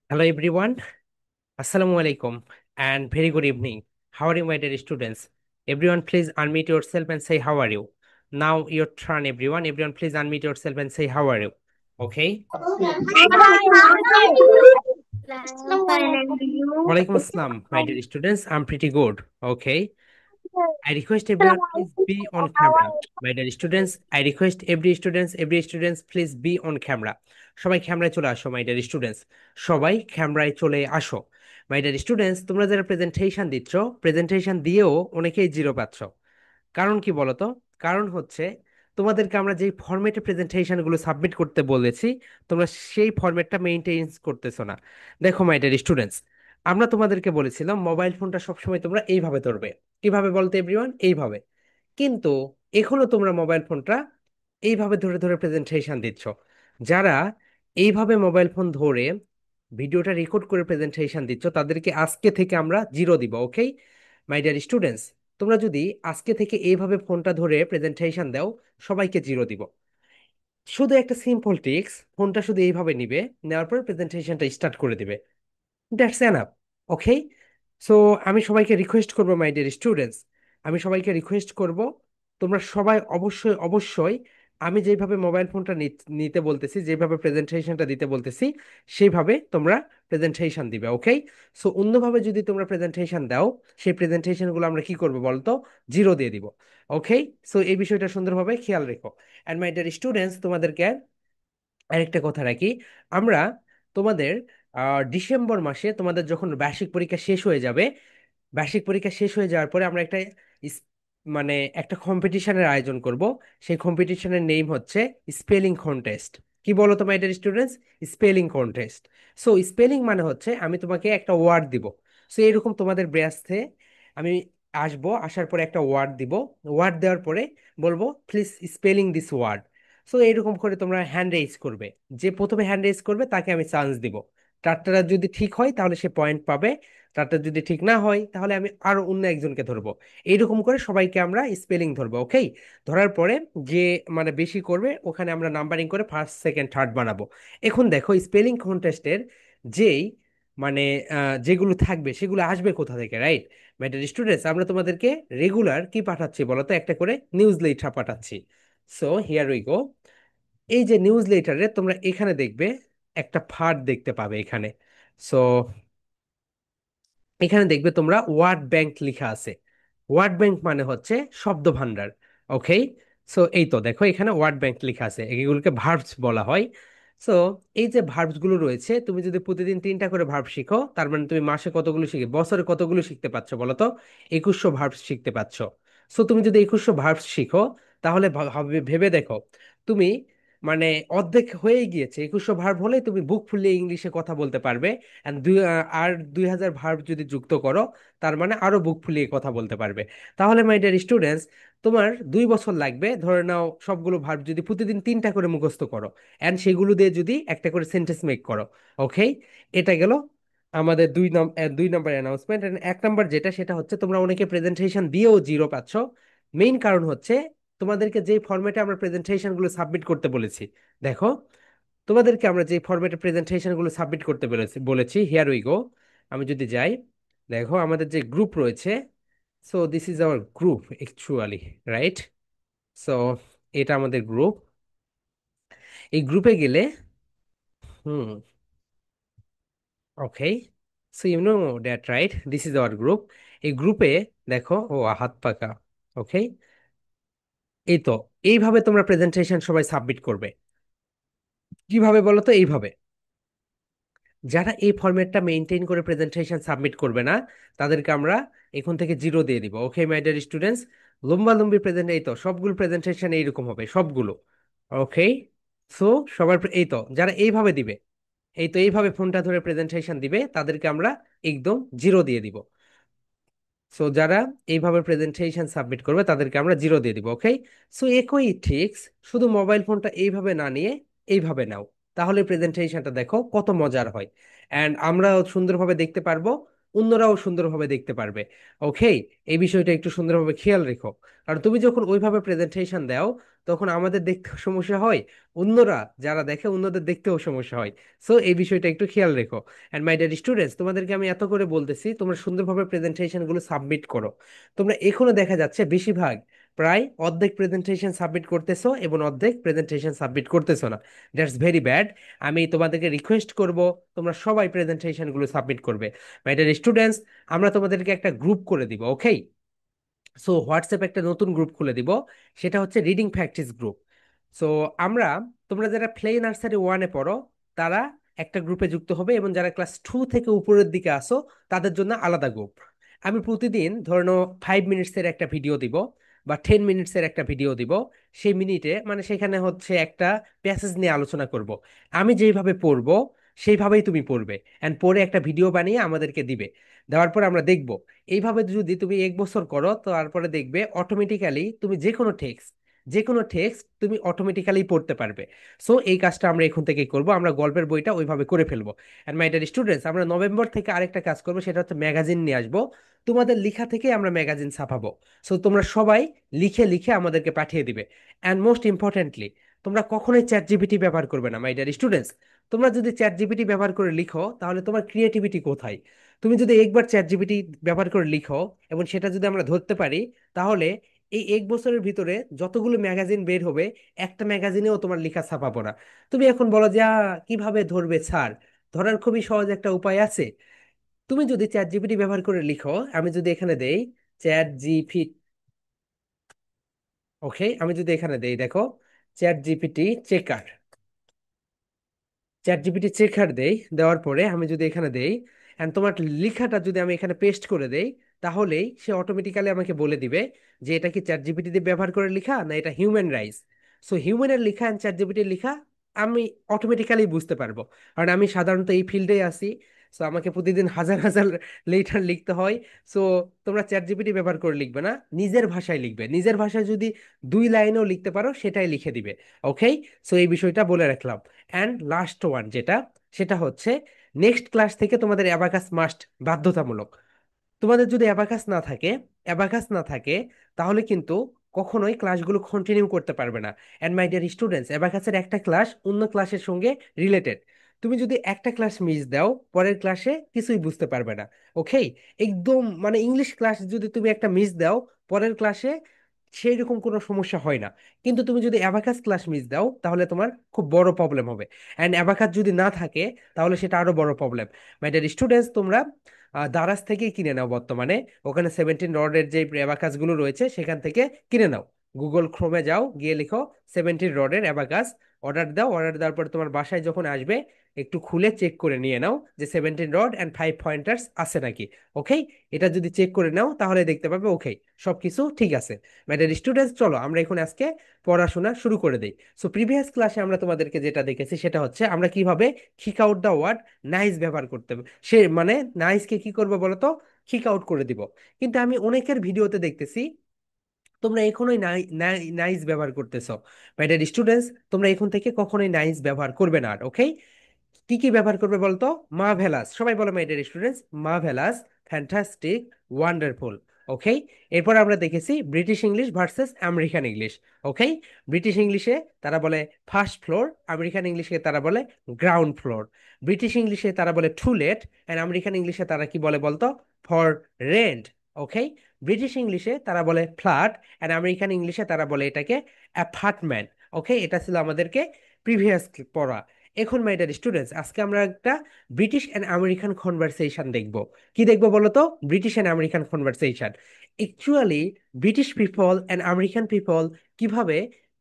Hello everyone. Assalamu alaikum and very good evening. How are you, my dear students? Everyone, please unmute yourself and say how are you. Now your turn, everyone. Everyone, please unmute yourself and say how are you. Okay. Fine, and you? Walaikum assalam, my dear students. I'm pretty good. Okay. I request everyone please be on camera. My dear students, I request every students please be on camera. সবাই ক্যামেরায় চলে আসো মাই dear students. সবাই ক্যামেরায় চলে আসো। মাই dear students, তোমরা যারা প্রেজেন্টেশন দিচ্ছ, প্রেজেন্টেশন দিয়েও অনেকেই জিরো পাচ্ছ। কারণ কি বলতো? কারণ হচ্ছে তোমাদেরকে আমরা যেই ফরম্যাটে প্রেজেন্টেশন গুলো সাবমিট করতে বলেছি, তোমরা সেই ফরম্যাটটা মেইনটেইন করতেছো না। দেখো মাই ডিয়ার স্টুডেন্টস, আমরা তোমাদেরকে বলেছিলাম মোবাইল ফোনটা সবসময় তোমরা এইভাবে ধরবে। কিভাবে বলতে এভরিওয়ান? এইভাবে। কিন্তু এখনো তোমরা মোবাইল ফোনটা এইভাবে ধরে ধরে প্রেজেন্টেশন দিচ্ছ। যারা এইভাবে মোবাইল ফোন ধরে ভিডিওটা রেকর্ড করে প্রেজেন্টেশন দিচ্ছ, তাদেরকে আজকে থেকে আমরা জিরো দিব। ওকে মাই ডিয়ার স্টুডেন্টস, তোমরা যদি আজকে থেকে এইভাবে ফোনটা ধরে প্রেজেন্টেশন দাও, সবাইকে জিরো দিব। শুধু একটা সিম্পল টিক্স, ফোনটা শুধু এইভাবে নিবে, নেওয়ার পর প্রেজেন্টেশনটা স্টার্ট করে দিবে। That's enough. ওকে। সো আমি সবাইকে রিকোয়েস্ট করব মাই ডিয়ার স্টুডেন্টস, আমি সবাইকে রিকোয়েস্ট করব, তোমরা সবাই অবশ্যই অবশ্যই আমি যেভাবে মোবাইল ফোনটা নিতে বলতেছি, যেভাবে প্রেজেন্টেশনটা দিতে বলতেছি, সেইভাবে তোমরা প্রেজেন্টেশন দিবে। ওকে। সো অন্যভাবে যদি তোমরা প্রেজেন্টেশন দাও, সেই প্রেজেন্টেশনগুলো আমরা কি করবো বলতো? জিরো দিয়ে দিব। ওকে। সো এই বিষয়টা সুন্দরভাবে খেয়াল রেখো। অ্যান্ড মাই ডিয়ার স্টুডেন্টস, তোমাদেরকে আরেকটা কথা রাখি। আমরা তোমাদের ডিসেম্বর মাসে তোমাদের যখন বার্ষিক পরীক্ষা শেষ হয়ে যাবে, বার্ষিক পরীক্ষা শেষ হয়ে যাওয়ার পরে আমরা একটা ইস- মানে একটা কম্পিটিশনের আয়োজন করব। সেই কম্পিটিশনের নেম হচ্ছে স্পেলিং কন্টেস্ট। কি বলো তো মাই dear students? Spelling contest. So spelling মানে হচ্ছে আমি তোমাকে একটা ওয়ার্ড দিব। সো এরকম তোমাদের ব্যাসে আমি আসবো, আসার পরে একটা ওয়ার্ড দিব। ওয়ার্ড দেওয়ার পরে বলবো please spelling this word. So এরকম করে তোমরা হ্যান্ড রেজ করবে। যে প্রথমে হ্যান্ড রেজ করবে তাকে আমি চান্স দিব। তারটা যদি ঠিক হয় তাহলে সে পয়েন্ট পাবে, তারটা যদি ঠিক না হয় তাহলে আমি আরো অন্য একজনকে ধরবো। এইরকম করে সবাইকে আমরা স্পেলিং ধরবো। ওকে। ধরার পরে যে বেশি করবে ওখানে আমরা নাম্বারিং করে ফার্স্ট সেকেন্ড থার্ড বানাবো। এখন দেখো স্পেলিং কন্টেস্টের যেই মানে যেগুলো থাকবে সেগুলো আসবে কোথা থেকে, রাইট? ম্যাটার স্টুডেন্টস, আমরা তোমাদেরকে রেগুলার কি পাঠাচ্ছি বলতো? একটা করে নিউজ লেটার পাঠাচ্ছি। সো হিয়ার উই গো। এই যে নিউজ লেটারে তোমরা এখানে দেখবে একটা ফাঁদ দেখতে পাবে এখানে। সো এখানে দেখবে তোমরা ওয়ার্ড ব্যাংক লেখা আছে। ওয়ার্ড ব্যাংক মানে হচ্ছে শব্দ ভান্ডার। ওকে। সো এই তো দেখো এখানে ওয়ার্ড ব্যাংক লেখা আছে, এগুলোকে ভার্বস বলা হয়। সো এই যে ভার্বস গুলো রয়েছে, তুমি যদি প্রতিদিন তিনটা করে ভার্ব শিখো, তার মানে তুমি মাসে কতগুলো শিখে, বছরে কতগুলো শিখতে পারছো বলো তো? 2100 ভার্বস শিখতে পারছো। সো তুমি যদি 2100 ভার্বস শিখো, তাহলে ভেবে দেখো, তুমি মানে অর্ধেক হয়ে গিয়েছে। 2100 ভার্ব হলে তুমি বুক ফুলিয়ে ইংলিশে কথা বলতে পারবে। And আর 2000 ভার্ব যদি যুক্ত করো, তার মানে আরো বুক ফুলিয়ে কথা বলতে পারবে। তাহলে মাই ডিয়ার স্টুডেন্টস, তোমার 2 বছর লাগবে ধরে নাও সবগুলো ভার্ব যদি প্রতিদিন তিনটা করে মুখস্থ করো, অ্যান্ড সেগুলো দিয়ে যদি একটা করে সেন্টেন্স মেক করো। ওকে। এটা গেল আমাদের 2 নম্বর অ্যানাউন্সমেন্ট। এক নম্বর যেটা, সেটা হচ্ছে তোমরা অনেকে প্রেজেন্টেশন দিয়েও জিরো পাচ্ছ। মেইন কারণ হচ্ছে তোমাদেরকে যে ফরম্যাটে আমরা প্রেজেন্টেশন গুলো সাবমিট করতে বলেছি, দেখো তোমাদেরকে আমরা যে ফরম্যাটে প্রেজেন্টেশন গুলো সাবমিট করতে বলেছি বলেছি হিয়ার উই গো। আমি যদি যাই, দেখো আমাদের যে গ্রুপ রয়েছে, so this is our group actually, right? So এটা আমাদের গ্রুপ। এই গ্রুপে গেলে, hmm, okay, so you know that, right? This is our group. এই গ্রুপে দেখো, ও হাত পাকা। ওকে। এই তো এইভাবে তোমরা প্রেজেন্টেশন সবাই সাবমিট করবে। কিভাবে বলো তো? এইভাবে। যারা এই ফরম্যাটটা মেনটেন করে প্রেজেন্টেশন সাবমিট করবে না, তাদেরকে আমরা এখন থেকে জিরো দিয়ে দিব। ওকে মাই ডিয়ার স্টুডেন্টস, লম্বা লম্বি প্রেজেন্ট, এই তো সবগুলো প্রেজেন্টেশন এইরকম হবে সবগুলো। ওকে। সো সবার এই তো যারা এইভাবে দিবে, এই তো এইভাবে ফোনটা ধরে প্রেজেন্টেশন দিবে, তাদেরকে আমরা একদম জিরো দিয়ে দিব। সো যারা এইভাবে প্রেজেন্টেশন সাবমিট করবে তাদেরকে আমরা জিরো দিয়ে দিব। ওকে। সো একই ঠিক, শুধু মোবাইল ফোনটা এইভাবে না নিয়ে এইভাবে নাও, তাহলে প্রেজেন্টেশনটা দেখো কত মজার হয়। অ্যান্ড আমরাও সুন্দরভাবে দেখতে পারবো, অন্যরাও সুন্দরভাবে দেখতে পারবে। ওকে। এই বিষয়টা একটু সুন্দরভাবে খেয়াল রেখো। কারণ তুমি যখন ওইভাবে প্রেজেন্টেশন দাও, তখন আমাদের দেখতেও সমস্যা হয়, অন্যরা যারা দেখে অন্যদের দেখতেও সমস্যা হয়। সো এই বিষয়টা একটু খেয়াল রেখো। অ্যান্ড মাই ডিয়ার স্টুডেন্টস, তোমাদেরকে আমি এত করে বলতেছি তোমরা সুন্দরভাবে প্রেজেন্টেশন গুলো সাবমিট করো। তোমরা এখনো দেখা যাচ্ছে বেশিরভাগ, প্রায় অর্ধেক প্রেজেন্টেশন সাবমিট করতেছো এবং অর্ধেক প্রেজেন্টেশন সাবমিট করতেছো না। That's very bad. আমি তোমাদেরকে রিকোয়েস্ট করব তোমরা সবাই প্রেজেন্টেশন গুলো সাবমিট করবে। মাই ডিয়ার স্টুডেন্টস, আমরা তোমাদেরকে একটা গ্রুপ করে দিব, ওকে? সো হোয়াটসঅ্যাপে একটা নতুন গ্রুপ খুলে দিব, সেটা হচ্ছে রিডিং প্র্যাকটিস গ্রুপ। সো আমরা, তোমরা যারা প্লে নার্সারি ওয়ানে পড়ো তারা একটা গ্রুপে যুক্ত হবে, এবং যারা ক্লাস 2 থেকে উপরের দিকে আসো তাদের জন্য আলাদা গ্রুপ। আমি প্রতিদিন ধরো 5 মিনিটসের একটা ভিডিও দিব বা 10 মিনিটসের একটা ভিডিও দিব। সেই মিনিটে মানে সেখানে হচ্ছে একটা প্যাসেজ নিয়ে আলোচনা করব। আমি যেইভাবে পড়বো সেইভাবেই তুমি পড়বে, অ্যান্ড পড়ে একটা ভিডিও বানিয়ে আমাদেরকে দিবে। দেওয়ার পর আমরা দেখব। এইভাবে যদি তুমি 1 বছর করো, তো তারপরে দেখবে অটোমেটিক্যালি তুমি যে কোনো টেক্সট তুমি অটোমেটিক্যালি পড়তে পারবে। সো এই কাজটা আমরা এখন থেকেই করব, আমরা গল্পের বইটা ওইভাবে করে ফেলবো। অ্যান্ড মাই ডিয়ার স্টুডেন্টস, আমরা নভেম্বর থেকে আরেকটা কাজ করবো, সেটা হচ্ছে ম্যাগাজিন নিয়ে আসবো। তোমাদের লেখা থেকে আমরা ম্যাগাজিন ছাপাবো। সো তোমরা সবাই লিখে লিখে আমাদেরকে পাঠিয়ে দিবে। অ্যান্ড মোস্ট ইম্পর্টেন্টলি, তোমরা কখনোই চ্যাট জিপিটি ব্যবহার করবে না, মাই ডিয়ার স্টুডেন্টস। তোমরা যদি চ্যাট জিপিটি ব্যবহার করে লিখো তাহলে তোমার ক্রিয়েটিভিটি কোথায়? তুমি যদি একবার চ্যাট জিপিটি ব্যবহার করে লিখো এবং সেটা যদি আমরা ধরতে পারি, তাহলে এই 1 বছরের ভিতরে যতগুলো ম্যাগাজিন বের হবে, একটা ম্যাগাজিনেও তোমার লেখা ছাপাবো না। তুমি এখন বলো যে কিভাবে ধরবে স্যার? ধরার খুবই সহজ একটা উপায় আছে। তুমি যদি চ্যাট জিপিটি ব্যবহার করে লিখো, আমি যদি এখানে দেই চ্যাট জিপিটি, ওকে, আমি যদি এখানে দেই, দেখো, chat GPT checker, chat GPT checker দেই, দেওয়ার পরে আমি যদি এখানে দেই, এন্ড তোমার লেখাটা যদি আমি এখানে পেস্ট করে দেই, তাহলেই সে অটোমেটিক্যালি আমাকে বলে দিবে যে এটা কি চ্যাট জিপিটি দিয়ে ব্যবহার করে লেখা না এটা হিউম্যান রাইজ। সো হিউম্যানের লেখা এন্ড চ্যাট জিপিটির লেখা আমি অটোমেটিক্যালি বুঝতে পারবো, কারণ আমি সাধারণত এই ফিল্ডে আছি। সো আমাকে প্রতিদিন হাজার হাজার লেটার লিখতে হয়। সো তোমরা চ্যাট জিপিটি ব্যবহার করে লিখবে না, নিজের ভাষায় লিখবে। নিজের ভাষায় যদি 2 লাইনও লিখতে পারো সেটাই লিখে দিবে, ওকে? সো এই বিষয়টা বলে রাখলাম। অ্যান্ড লাস্ট ওয়ান যেটা, সেটা হচ্ছে নেক্সট ক্লাস থেকে তোমাদের অ্যাবাকাস মাস্ট, বাধ্যতামূলক। তোমাদের যদি অ্যাবাকাস না থাকে তাহলে কিন্তু কখনোই ক্লাসগুলো কন্টিনিউ করতে পারবে না। এন্ড মাই ডিয়ার স্টুডেন্টস, অ্যাবাকাসের একটা ক্লাস অন্য ক্লাসের সঙ্গে রিলেটেড। তুমি যদি একটা ক্লাস মিস দাও, পরের ক্লাসে কিছুই বুঝতে পারবে না, ওকে? একদম মানে ইংলিশ ক্লাস যদি তুমি একটা মিস দাও, পরের ক্লাসে সেই রকম কোনো সমস্যা হয় না। কিন্তু তুমি যদি অ্যাবাকাস ক্লাস মিস দাও তাহলে তোমার খুব বড় প্রবলেম হবে। অ্যান্ড অ্যাবাকাস যদি না থাকে তাহলে সেটা আরো বড় প্রবলেম। মাই ডিয়ার স্টুডেন্টস, তোমরা দারাজ থেকেই কিনে নাও বর্তমানে। ওখানে 17 রডের যে অ্যাবাকাস গুলো রয়েছে সেখান থেকে কিনে নাও। গুগল ক্রোমে যাও, গিয়ে লিখো 17 রডের অ্যাবাকাস, অর্ডার দাও। অর্ডার দেওয়ার পর তোমার বাসায় যখন আসবে, একটু খুলে চেক করে নিয়ে নাও যে 17 রড অ্যান্ড 5 পয়েন্টার্স আছে নাকি, ওকে? এটা যদি চেক করে নাও তাহলে দেখতে পাবে ওকে, সবকিছু ঠিক আছে। ম্যাডার স্টুডেন্টস, চলো আমরা এখন আজকে পড়াশোনা শুরু করে দিই। সো প্রিভিয়াস ক্লাসে আমরা তোমাদেরকে যেটা দেখেছি সেটা হচ্ছে আমরা কিভাবে kick out the word nice ব্যবহার করতে হবে। সে মানে নাইসকে কি করবো বলো তো? কিক আউট করে দিব। কিন্তু আমি অনেকের ভিডিওতে দেখতেছি তোমরা এখনোই নাইস ব্যবহার করতেছো। মাই ডিয়ার স্টুডেন্টস, তোমরা এখন থেকে কখনোই নাইস ব্যবহার করবে না, ওকে? কি কি ব্যবহার করবে বলতো? মার্ভেলাস, সবাই বলো my dear students, marvellous, fantastic, wonderful, okay? এরপর আমরা দেখেছি British English versus American English, okay? British ইংলিশে তারা বলে ফার্স্ট ফ্লোর, আমেরিকান ইংলিশে তারা বলে গ্রাউন্ড ফ্লোর। ব্রিটিশ ইংলিশে তারা বলে টু লেট, অ্যান্ড আমেরিকান ইংলিশে তারা কি বলে বলতো? For rent, okay? ব্রিটিশ ইংলিশে তারা বলে ফ্ল্যাট, অ্যান্ড আমেরিকান ইংলিশে তারা বলে এটাকে অ্যাপার্টমেন্ট, ওকে? এটা ছিল আমাদেরকে প্রিভিয়াস পড়া। এখন মাই ডিয়ার স্টুডেন্টস, আজকে আমরা একটা ব্রিটিশ অ্যান্ড আমেরিকান কনভারসেশন দেখব। কি দেখবো বলো তো? British and American conversation. Actually British people and American people কিভাবে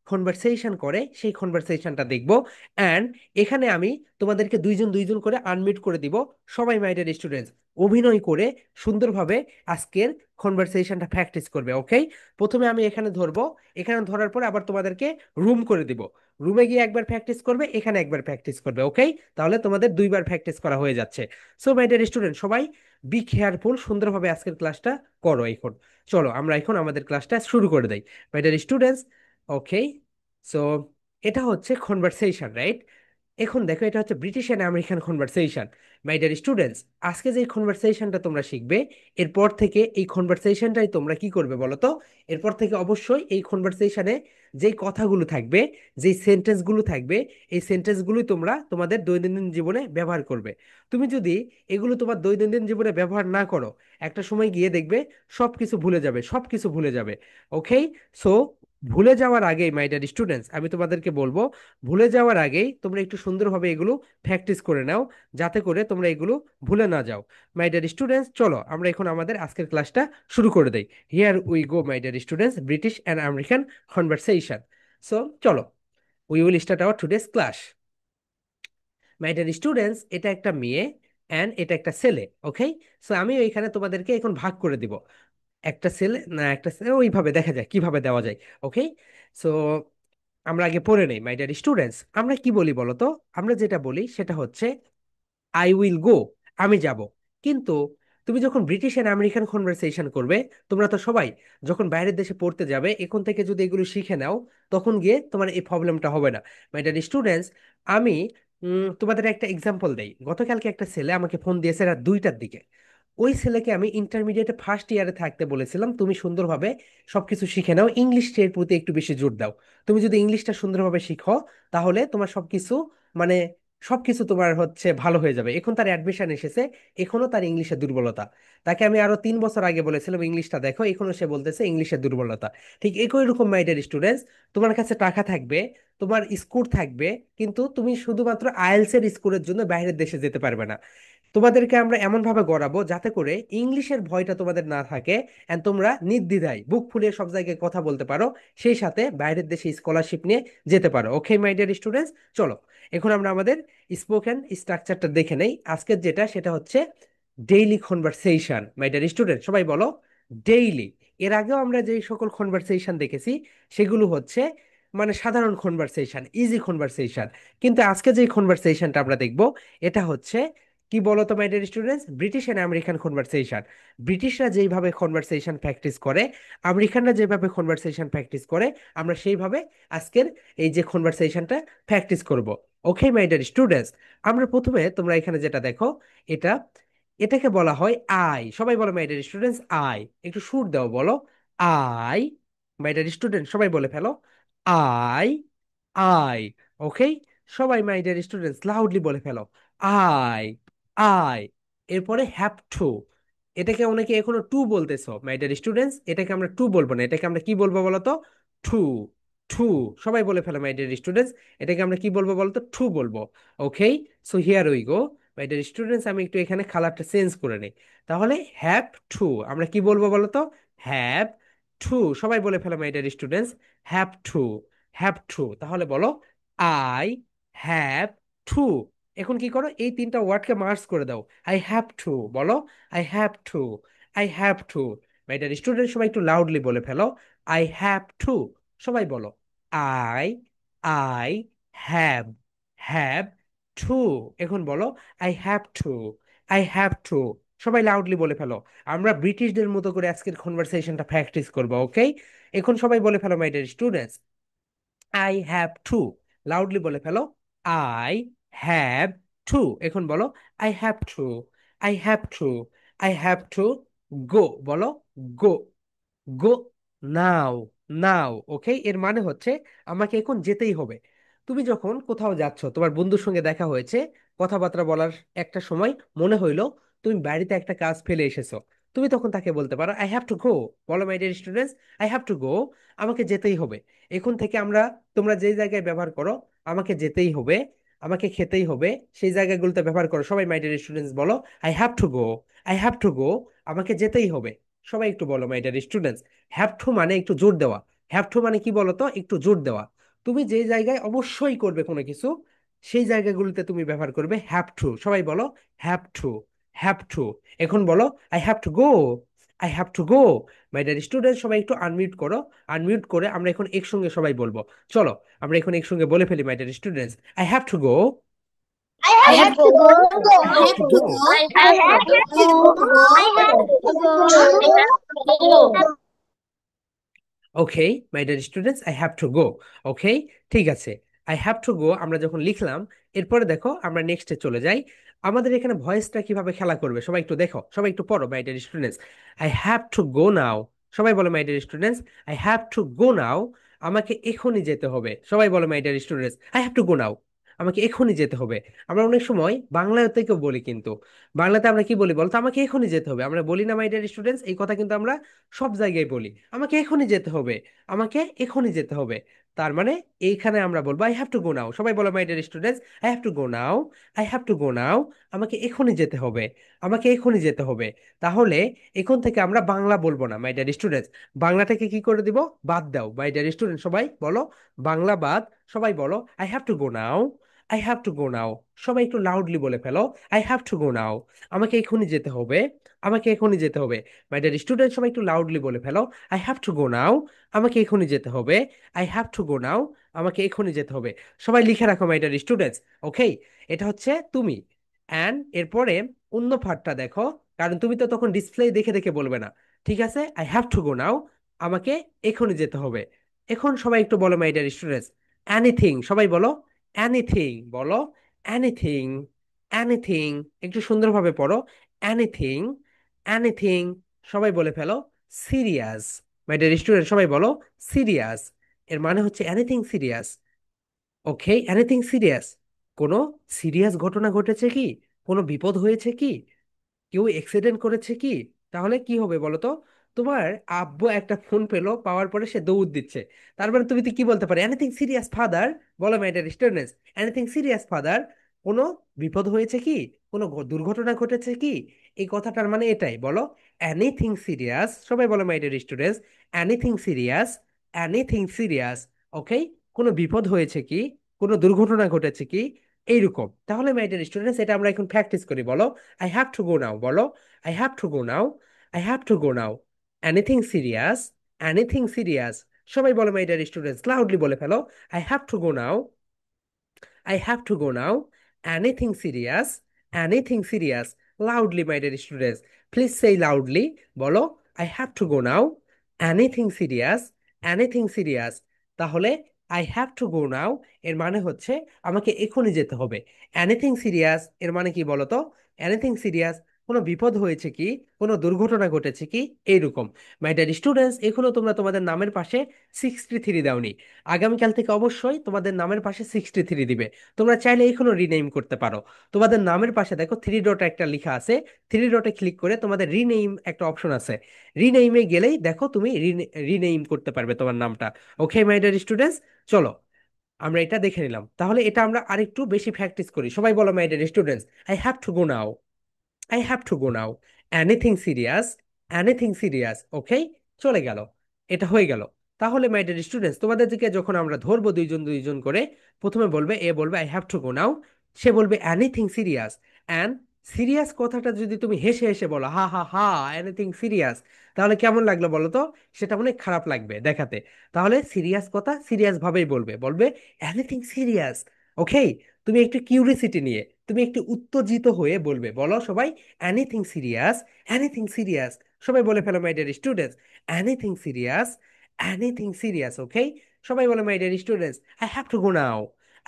কনভারসেশন করে সেই কনভারসেশনটা দেখব। অ্যান্ড এখানে আমি তোমাদেরকে দুইজন দুইজন করে আনমিউট করে দিব। সবাই মাই ডিয়ার স্টুডেন্টস অভিনয় করে সুন্দরভাবে আজকের কনভারসেশনটা প্র্যাকটিস করবে, ওকে? প্রথমে আমি এখানে ধরবো, এখানে ধরার পর আবার তোমাদেরকে রুম করে দিব। রুমে গিয়ে একবার প্র্যাকটিস করবে, এখানে একবার প্র্যাকটিস করবে, ওকে? তাহলে তোমাদের দুইবার প্র্যাকটিস করা হয়ে যাচ্ছে। সো মাই ডিয়ার স্টুডেন্ট, সবাই বি কেয়ারফুল, সুন্দরভাবে আজকের ক্লাসটা করো এখন। চলো আমরা এখন আমাদের ক্লাসটা শুরু করে দেই, মাই ডিয়ার স্টুডেন্টস, ওকে? সো এটা হচ্ছে কনভারসেশন, রাইট? এখন দেখো এটা হচ্ছে British and American conversation. My dear students, আজকে যে কনভারসেশনটা তোমরা শিখবে, এরপর থেকে এই কনভারসেশনটাই তোমরা কি করবে বলো তো? এরপর থেকে অবশ্যই এই কনভারসেশনে যেই কথাগুলো থাকবে, যেই সেন্টেন্সগুলো থাকবে, এই সেন্টেন্সগুলোই তোমরা তোমাদের দৈনন্দিন জীবনে ব্যবহার করবে। তুমি যদি এগুলো তোমার দৈনন্দিন জীবনে ব্যবহার না করো, একটা সময় গিয়ে দেখবে সব কিছু ভুলে যাবে, সব কিছু ভুলে যাবে। ওকে, সো ভুলে যাওয়ার আগেই মাই ডিয়ার স্টুডেন্টস আমি তোমাদেরকে বলবো, ভুলে যাওয়ার আগেই তোমরা একটু সুন্দরভাবে এগুলো প্র্যাকটিস করে নাও, যাতে করে তোমরা এগুলো ভুলে না যাও। মাই ডিয়ার স্টুডেন্টস, চলো আমরা এখন আমাদের আজকের ক্লাসটা শুরু করে দেই। Here we go my dear students, British and American conversation. So চলো, we will start our today's class. My dear students, এটা একটা মেয়ে অ্যান্ড এটা একটা ছেলে। ওকে, সো আমি এখানে তোমাদেরকে এখন ভাগ করে দিব। একটা ছেলে না একটা ছেলে, ওইভাবে দেখা যায় কিভাবে দেওয়া যায়। ওকে, সো আমরা আগে পড়ে নেই। মাই ডিয়ার স্টুডেন্টস, আমরা কি বলি বলো তো? আমরা যেটা বলি সেটা হচ্ছে আই উইল গো, আমি যাব। কিন্তু তুমি যখন ব্রিটিশ এন্ড আমেরিকান কনভারসেশন করবে, তোমরা তো সবাই যখন বাইরের দেশে পড়তে যাবে, এখন থেকে যদি এগুলো শিখে নাও, তখন গিয়ে তোমার এই প্রবলেমটা হবে না। মাই ডিয়ার স্টুডেন্টস, আমি তোমাদের একটা এক্সাম্পল দেই। গতকালকে একটা ছেলে আমাকে ফোন দিয়েছে রাত 2টার দিকে। ওই ছেলেকে আমি ইন্টারমিডিয়েটে ফার্স্ট ইয়ারে থাকতে বলেছিলাম, তুমি সুন্দরভাবে সবকিছু শিখে নাও, ইংলিশের প্রতি একটু বেশি জোর দাও। তুমি যদি ইংলিশটা সুন্দরভাবে শিখো, তাহলে তোমার সবকিছু মানে সবকিছু তোমার হচ্ছে ভালো হয়ে যাবে। এখন তার অ্যাডমিশন এসেছে, এখনো তার ইংলিশের দুর্বলতা। তাকে আমি আরো 3 বছর আগে বলেছিলাম ইংলিশটা দেখো, এখনো সে বলতেছে ইংলিশের দুর্বলতা। ঠিক একই রকম মাই ডিয়ার স্টুডেন্টস, তোমার কাছে টাকা থাকবে, তোমার স্কোর থাকবে, কিন্তু তুমি শুধুমাত্র আইএলটিএস এর স্কোরের জন্য বাইরের দেশে যেতে পারবে না। তোমাদেরকে আমরা এমন ভাবে গড়াবো যাতে করে ইংলিশের ভয়টা তোমাদের না থাকে, এন্ড তোমরা নির্দ্বিধায় বুক ফুলিয়ে সব জায়গায় কথা বলতে পারো, সেই সাথে বাইরের দেশে স্কলারশিপ নিয়ে যেতে পারো। ওকে মাই ডিয়ার স্টুডেন্টস, চলো এখন আমরা আমাদের স্পোকেন স্ট্রাকচারটা দেখে নেই। আজকের যেটা সেটা হচ্ছে ডেইলি কনভারসেশন। মাই ডিয়ার স্টুডেন্ট, সবাই বলো ডেইলি। এর আগেও আমরা যে সকল কনভারসেশন দেখেছি সেগুলো হচ্ছে মানে সাধারণ কনভারসেশন, ইজি কনভারসেশন। কিন্তু আজকে যে কনভারসেশনটা আমরা দেখব, এটা হচ্ছে কি বলতো my dear students, British and American conversation. ব্রিটিশরা যেইভাবে কনভারসেশন প্র্যাকটিস করে, আমেরিকানরা যেভাবে কনভারসেশন প্র্যাকটিস করে, আমরা সেইভাবে আজকের এই যে কনভারসেশনটা প্র্যাকটিস করব। ওকে মাই ডিয়ার স্টুডেন্টস, আমরা প্রথমে তোমরা এখানে যেটা দেখো, এটা এটাকে বলা হয় আই। সবাই বলো মাই ডিয়ার স্টুডেন্টস আই। একটু সুর দাও, বলো আই। মাই ডিয়ার স্টুডেন্ট সবাই বলে ফেলো আই, আই। ওকে, সবাই মাই ডিয়ার স্টুডেন্টস লাউডলি বলে ফেলো আই, আই। এরপরে হ্যাভ টু, এটাকে অনেকে এখনো টু বলতেছো। মাই ডিয়ার স্টুডেন্টস, এটাকে আমরা টু বলবো না, এটাকে আমরা কি বলবো বলো তো? To, to. সবাই বলে ফেলো মাই ডিয়ার স্টুডেন্টস, এটাকে আমরা কি বলবো বলো তো? টু বলবো। Okay, so here we go my dear students, আমি একটু এখানে কালারটা চেঞ্জ করে নিই। তাহলে হ্যাভ টু আমরা কি বলবো বলো তো? Have to. সবাই বলে ফেলো my dear students have to, have to. তাহলে বলো আই হ্যাভ টু। এখন কি করো, এই তিনটা ওয়ার্ডকে মার্জ করে দাও। আই হ্যাভ টু, বলো I have to, I have two. My dear student সবাই একটু লাউডলি বলে ফেলো আই হ্যাভ টু। সবাই বলো I, I have, have to. এখন বলো I have to, I have to. সবাই লাউডলি বলে ফেলো। আমরা ব্রিটিশদের মতো করে আজকের কনভারসেশনটা প্র্যাকটিস করবো। ওকে, এখন সবাই বলে ফেলো my dear students I have to. Loudly বলে ফেলো আই হ্যাভ টু। এখন বলো I have to, I have to, I have to go. বলো গো, গো নাও, নাও। ওকে, এর মানে হচ্ছে আমাকে এখন যেতেই হবে। তুমি যখন কোথাও যাচ্ছ, তোমার বন্ধুর সঙ্গে দেখা হয়েছে, কথাবার্তা বলার একটা সময় মনে হইলো তুমি বাড়িতে একটা কাজ ফেলে এসেছো, তুমি তখন তাকে বলতে পারো আই হ্যাভ টু গো। বলো my dear students I have to go, আমাকে যেতেই হবে। এখন থেকে আমরা, তোমরা যেই জায়গায় ব্যবহার করো আমাকে যেতেই হবে, আমাকে খেতেই হবে, সেই জায়গাগুলোতে ব্যবহার করো। সবাই মাই ডিয়ার স্টুডেন্টস বলো I have to go, I have to go, আমাকে যেতেই হবে। সবাই একটু বলো my dear students have two মানে একটু জোর দেওয়া। হ্যাভ টু মানে কি বলতো? একটু জোর দেওয়া। তুমি যে জায়গায় অবশ্যই করবে কোনো কিছু, সেই জায়গাগুলোতে তুমি ব্যবহার করবে হ্যাভ টু। সবাই বলো হ্যাভ টু, হ্যাভ টু। এখন বলো I have to go, I have to go. My dear student সবাই একটু আনমিউট করো। আনমিউট করে আমরা এখন একসঙ্গে সবাই বলবো। চলো আমরা এখন একসঙ্গে বলে ফেলি my dear students I have to go, I I have have to to go. I go. Have I to have go. to go. I I have have to to go. I have go. to go. I have to go. Okay my dear students I have to go. Okay, ঠিক আছে। I have to গো আমরা যখন লিখলাম, এরপরে দেখো আমরা নেক্সটে চলে যাই। আমাদের এখানে ভয়েসটা কিভাবে খেলা করবে সবাই একটু দেখো, সবাই একটু পড়ো my dear students. I have to go now. সবাই বলো my dear students, I have to go now. আমাকে এখনই যেতে হবে। সবাই বলো my dear students, I have to go now. আমাকে এখনই যেতে হবে। আমরা অনেক সময় বাংলায় থেকেও বলি, কিন্তু বাংলাতে আমরা কি বলি বলতো, আমাকে এখনই যেতে হবে। আমরা বলি না মাই ডিয়ার স্টুডেন্টস, এই কথা কিন্তু আমরা সব জায়গায় বলি, আমাকে এখনই যেতে হবে, আমাকে এখনই যেতে হবে। তার মানে এইখানে আমরা বলবো I have to go now. সবাই বলো my dear students, I have to go now. I have to go now. আমাকে এখনই যেতে হবে, আমাকে এখনই যেতে হবে। তাহলে এখন থেকে আমরা বাংলা বলবো না মাই ডিয়ার স্টুডেন্টস। বাংলাটাকে কি করে দিব, বাদ দাও মাই ডিয়ার স্টুডেন্ট। সবাই বলো বাংলা বাদ। সবাই বলো I have to go now. I have to go now. সবাই একটু লাউডলি বলে ফেলো, I have to go now. আমাকে এখনই যেতে হবে, আমাকে এখনই যেতে হবে। মাই ডিয়ার স্টুডেন্ট সবাই একটু লাউডলি বলে ফেলো, I have to go now. আমাকে এখনই যেতে হবে, I have to go now. আমাকে এখনই যেতে হবে। সবাই লিখে রাখো মাই ডিয়ার স্টুডেন্টস। ওকে, এটা হচ্ছে তুমি। অ্যান্ড এরপরে অন্য পার্টটা দেখো, কারণ তুমি তো তখন ডিসপ্লে দেখে দেখে বলবে না। ঠিক আছে, I have to go now. আমাকে এখনই যেতে হবে। এখন সবাই একটু বলো মাই ডিয়ার স্টুডেন্টস, এনিথিং। সবাই বলো এনিথিং, বলো এনিথিং, এনিথিং। একটু সুন্দরভাবে পড়ো, এনিথিং, এনিথিং। সবাই বলে ফেলো সিরিয়াস। মাই ডিয়ার স্টুডেন্ট সবাই বলো সিরিয়াস। এর মানে হচ্ছে এনিথিং সিরিয়াস। ওকে, এনিথিং সিরিয়াস। কোনো সিরিয়াস ঘটনা ঘটেছে কি? কোনো বিপদ হয়েছে কি? কেউ অ্যাক্সিডেন্ট করেছে কি? তাহলে কি হবে বলো তো? তোমার আব্বু একটা ফোন পেলো, পাওয়ার পরে সে দৌড় দিচ্ছে। তার মানে তুমি তো কি বলতে পারো, এনিথিং সিরিয়াস ফাদার। বলো my dear students, anything serious father. কোনো বিপদ হয়েছে কি? কোনো দুর্ঘটনা ঘটেছে কি? এই কথাটার মানে এটাই, বলো এনিথিং সিরিয়াস। সবাই বলো my dear students, anything serious, anything serious. Okay, কোনো বিপদ হয়েছে কি? কোনো দুর্ঘটনা ঘটেছে কি? এইরকম। তাহলে মাই ডিয়ার স্টুডেন্টস, এটা আমরা এখন প্র্যাকটিস করি। বলো I have to go now. বলো I have to go now. I have to go now. Anything serious, anything serious. সবাই বলো মাই ডিয়ার স্টুডেন্টস, লাউডলি বলে ফেলো, I have to go now. I have to go now. Anything serious? Anything serious? Loudly, my dear students. Please say loudly. বলো I have to go now. Anything serious? Anything serious? তাহলে I have to go now এর মানে হচ্ছে আমাকে এখনই যেতে হবে। Anything serious এর মানে কি বলো তো? Anything serious, কোনো বিপদ হয়েছে কি? কোনো দুর্ঘটনা ঘটেছে কি? এইরকম। মাই ডিয়ার স্টুডেন্টস, এখনো তোমরা তোমাদের নামের পাশে 63 দাওনি। আগামীকাল থেকে অবশ্যই তোমাদের নামের পাশে 63 দিবে। তোমরা চাইলে এখনো রিনেম করতে পারো। তোমাদের নামের পাশে দেখো থ্রি ডট একটা লেখা আছে, থ্রি ডটে ক্লিক করে তোমাদের রিনেম একটা অপশন আছে। রিনেইমে গেলেই দেখো তুমি রিনেইম করতে পারবে তোমার নামটা। ওকে মাই ডিয়ার স্টুডেন্টস, চলো আমরা এটা দেখে নিলাম। তাহলে এটা আমরা আরেকটু বেশি প্র্যাকটিস করি। সবাই বলো my dear students, I have to go now. I have to go now. Anything serious, anything serious. Okay, চলে গেল, এটা হয়ে গেল। তাহলে মাই ডিয়ার স্টুডেন্টস, তোমাদের দিকে যখন আমরা ধরবো দুইজন দুইজন করে, প্রথমে বলবে, এ বলবে আই হ্যাভ টু গো নাও, সে বলবে এনিথিং সিরিয়াস। অ্যান্ড সিরিয়াস কথাটা যদি তুমি হেসে হেসে বলো, হা হা হা, এনিথিং সিরিয়াস, তাহলে কেমন লাগলো বলো তো? সেটা অনেক খারাপ লাগবে দেখাতে। তাহলে সিরিয়াস কথা সিরিয়াস ভাবেই বলবে, বলবে এনিথিং সিরিয়াস। ওকে, তুমি একটু কিউরিসিটি নিয়ে, তুমি একটু উত্তেজিত হয়ে বলবে। বলো সবাই এনিথিং সিরিয়াস, এনিথিং সিরিয়াস। সবাই বলে ফেলো my dear students, anything serious, anything serious. Okay, সবাই বলে my dear students, I have to go now.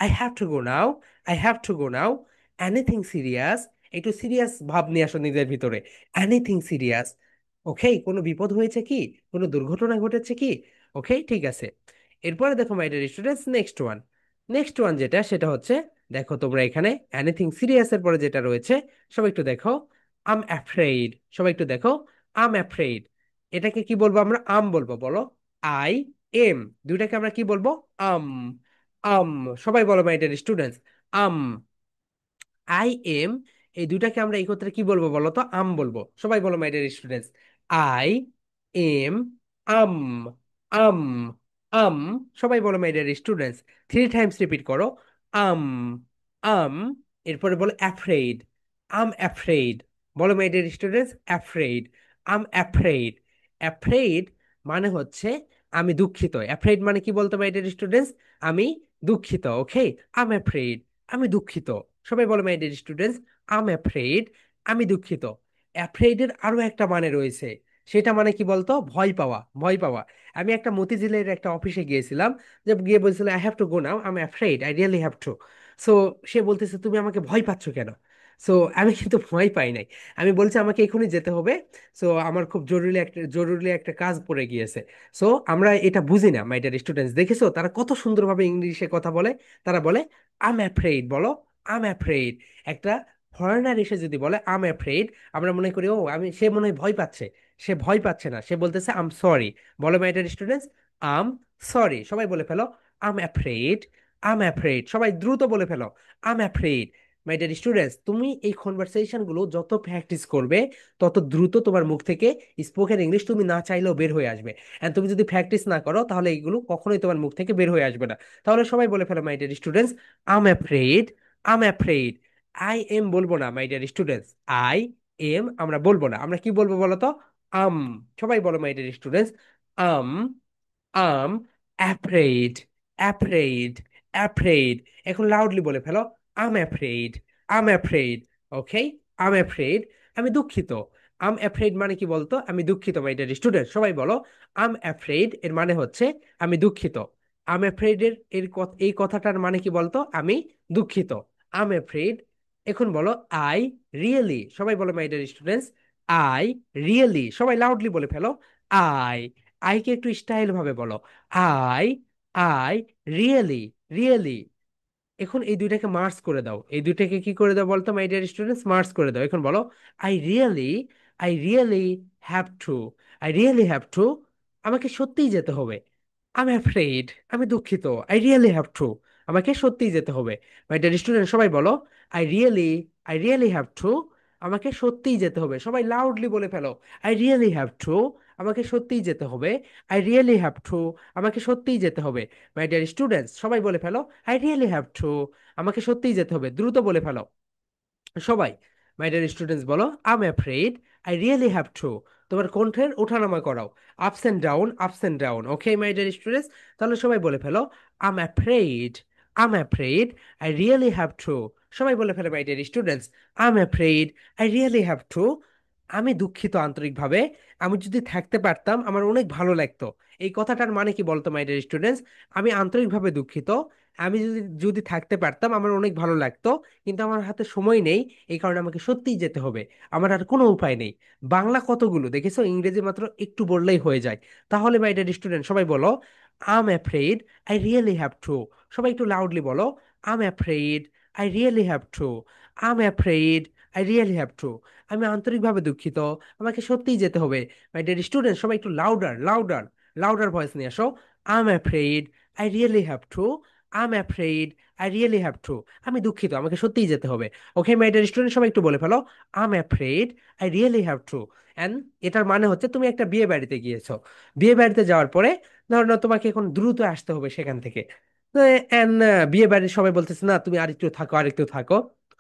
I have to go now. I have to go now. Anything serious. একটু serious ভাব নিয়ে আসো নিজের ভিতরে। Anything serious. ওকে, কোনো বিপদ হয়েছে কি? কোনো দুর্ঘটনা ঘটেছে কি? ওকে, ঠিক আছে। এরপরে দেখো my dear students, next one. Next one যেটা, সেটা হচ্ছে, দেখো তোমরা এখানে এনিথিং সিরিয়াস এর পরে যেটা রয়েছে, সবাই একটু দেখো, আম অ্যাফ্রেইড। সবাই একটু দেখো, আম অ্যাফ্রেইড। এটাকে কি বলবো আমরা? আম বলবো। বলো আই এম। দুইটাকে আমরা কি বলবো? আম, আম। সবাই বলো my dear students, I'm, I am. এই দুইটাকে আমরা একত্রে কি বলবো বলো তো? আম বলবো। সবাই বলো my dear students, I am, I'm, I'm, I'm. সবাই বলো my dear students, 3 times repeat করো, আম, আম। এরপরে বলো অ্যাফ্রেড, আম অ্যাফ্রেড। বলো my dear students, afraid, I'm afraid. Afraid মানে হচ্ছে আমি দুঃখিত। অ্যাফ্রেড মানে কি বলতো মাই ডিয়ার স্টুডেন্টস? আমি দুঃখিত। ওকে, আম অ্যাফ্রেড, আমি দুঃখিত। সবাই বলো my dear students, I'm afraid, আমি দুঃখিত। অ্যাফ্রেড এর আরো একটা মানে রয়েছে, সেটা মানে কি বলতো, ভয় পাওয়া, ভয় পাওয়া। আমি একটা মতিঝিলের একটা অফিসে গিয়েছিলাম, যে গিয়ে বলছিল I have to go now, I am afraid, I really have to. So সে বলতেছে তুমি আমাকে ভয় পাচ্ছ কেন? সো আমি কিন্তু ভয় পাই নাই, আমি বলছি আমাকে এখনই যেতে হবে। সো আমার খুব জরুরি একটা কাজ পড়ে গিয়েছে। সো আমরা এটা বুঝি না, মাই ডিয়ার স্টুডেন্টস, দেখেছো তারা কত সুন্দরভাবে ইংলিশে কথা বলে। তারা বলে আই এম অ্যাফ্রেড, বলো আই এম অ্যাফ্রেড। একটা ফরেনার এসে যদি বলে আই এম অ্যাফ্রেড, আমরা মনে করি ও সে মনে হয় ভয় পাচ্ছে। সে ভয় পাচ্ছে না, সে বলতেছে আম সরি। বলো my dear students, I'm sorry. সবাই বলে ফেলো আম অ্যাফ্রেড, আম অ্যাফ্রেড। সবাই দ্রুত বলে ফেলো I'm afraid. My dear students, তুমি এই কনভারসেশন গুলো যত প্র্যাকটিস করবে, তত দ্রুত তোমার মুখ থেকে স্পোকেন ইংলিশ তুমি না চাইলেও বের হয়ে আসবে। এন্ড তুমি যদি প্র্যাকটিস না করো, তাহলে এইগুলো কখনোই তোমার মুখ থেকে বের হয়ে আসবে না। তাহলে সবাই বলে ফেলো my dear students, I'm afraid, I'm afraid. I am বলবো না my dear students, I am আমরা বলবো না, আমরা কি বলবো বলো তো, আম। সবাই বলো my dear students, I'm, I'm afraid, afraid, afraid. এখন লাউডলি বলে ফেলো I'm afraid, I'm afraid. Okay, I'm afraid, আমি দুঃখিত। আম অ্যাফ্রেড মানে কি বলতো, আমি দুঃখিত মাই ডিয়ার স্টুডেন্ট। সবাই বলো আম অ্যাফ্রেড এর মানে হচ্ছে আমি দুঃখিত। আম অ্যাফ্রেড এই কথাটার মানে কি বলতো, আমি দুঃখিত, আম অ্যাফ্রেড। এখন বলো আই রিয়েলি। সবাই বলো my dear students, I really. সবাই লাউডলি বলে ফেলো আই। আইকে একটু স্টাইল ভাবে বলো, আই, আই রিয়েলি, রিয়েলি। এখন এই দুইটাকে মার্চ করে দাও, এই দুইটাকে কি করে দাও বলতো মাই ডিয়ার স্টুডেন্টস, মার্চ করে দাও। এখন বলো I really, I really have to, I really have to, আমাকে সত্যিই যেতে হবে। আই এম অ্যাফ্রেড, আমি দুঃখিত, আই রিয়েলি হ্যাভ টু, আমাকে সত্যিই যেতে হবে। মাই ডিয়ার স্টুডেন্ট সবাই বলো I really, I really have to, আমাকে সত্যিই যেতে হবে। সবাই লাউডলি বলে ফেলো আই রিয়েলি হ্যাভ টু, আমাকে সত্যিই যেতে হবে। আই রিয়েলি হ্যাভ টু, আমাকে সত্যিই যেতে হবে। মাই ডিয়ার স্টুডেন্টস সবাই বলে ফেলো আই রিয়েলি হ্যাভ টু, আমাকে সত্যিই যেতে হবে। দ্রুত বলে ফেলো সবাই। মাই ডিয়ার স্টুডেন্টস বলো I am afraid, I really have to. তোমার কণ্ঠের ওঠানামা করাও, ups and down, ups and down. Okay my dear students, তাহলে সবাই বলে ফেলো I am afraid, I am afraid, I really have to. সবাই বলে ফেলো my dear students, I am afraid, I really have to, আমি দুঃখিত আন্তরিকভাবে, আমি যদি থাকতে পারতাম আমার অনেক ভালো লাগতো। এই কথাটার মানে কি বলতো মাই ডিয়ার স্টুডেন্টস, আমি আন্তরিকভাবে দুঃখিত, আমি যদি যদি থাকতে পারতাম আমার অনেক ভালো লাগতো, কিন্তু আমার হাতে সময় নেই, এই কারণে আমাকে সত্যিই যেতে হবে, আমার আর কোনো উপায় নেই। বাংলা কতগুলো দেখেছো, ইংরেজি মাত্র একটু বললেই হয়ে যায়। তাহলে মাই ডিয়ার স্টুডেন্ট সবাই বলো I am afraid, I really have to. সবাই একটু লাউডলি বলো I am afraid, I really have to, I am afraid, I really have to, আমি আন্তরিকভাবে দুঃখিত, আমাকে সত্যিই যেতে হবে। মাই ডিয়ার স্টুডেন্ট সবাই একটু লাউডার, লাউডার, লাউডার ভয়েস নিয়ে আসো। I am afraid, I really have to, I am afraid, I really have to, আমি দুঃখিত, আমাকে সত্যিই যেতে হবে। ওকে মাই ডিয়ার স্টুডেন্ট সবাই একটু বলে ফেলো I am afraid, I really have to. And এটার মানে হচ্ছে তুমি একটা বিয়ে বাড়িতে গিয়েছো, বিয়ে বাড়িতে যাওয়ার পরে ধরো না তোমাকে এখন দ্রুত আসতে হবে সেখান থেকে। এন্ড বিয়ে বাড়ির সবাই বলতেছে না তুমি আরেকটু থাকো, আরেকটু থাকো।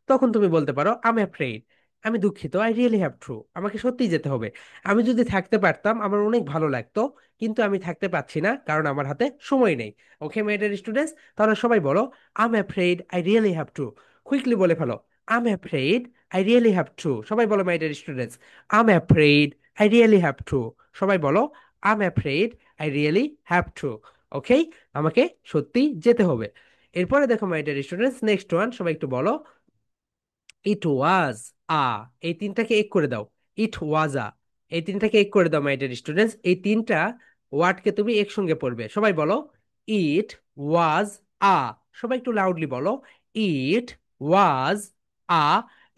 তখন তুমি বলতে পারো আই এম অ্যাফ্রেড, আমি দুঃখিত, আই রিয়েলি হ্যাভ টু, আমাকে সত্যিই যেতে হবে। আমি যদি থাকতে পারতাম আমার অনেক ভালো লাগতো, কিন্তু আমি থাকতে পারছি না কারণ আমার হাতে সময় নেই। ওকে মাই ডিয়ার স্টুডেন্টস, তাহলে সবাই বলো I am afraid, I really have to. Quickly বলে ফেলো I am afraid, I really have to. সবাই বলো my dear students I am afraid, I really have to. সবাই বলো I am afraid, I really have to. Okay, আমাকে সত্যি যেতে হবে। এরপরে দেখো my dear students, next one, সবাই একটু বলো ইট ওয়াজ আ। এই তিনটাকে এক করে দাও, ইট ওয়াজ আ, এই তিনটাকে এক করে দাও মাই ডিয়ার স্টুডেন্টস। এই তিনটা ওয়ার্ডকে তুমি একসঙ্গে পড়বে। সবাই বলো ইট ওয়াজ আ। সবাই একটু লাউডলি বলো it was a,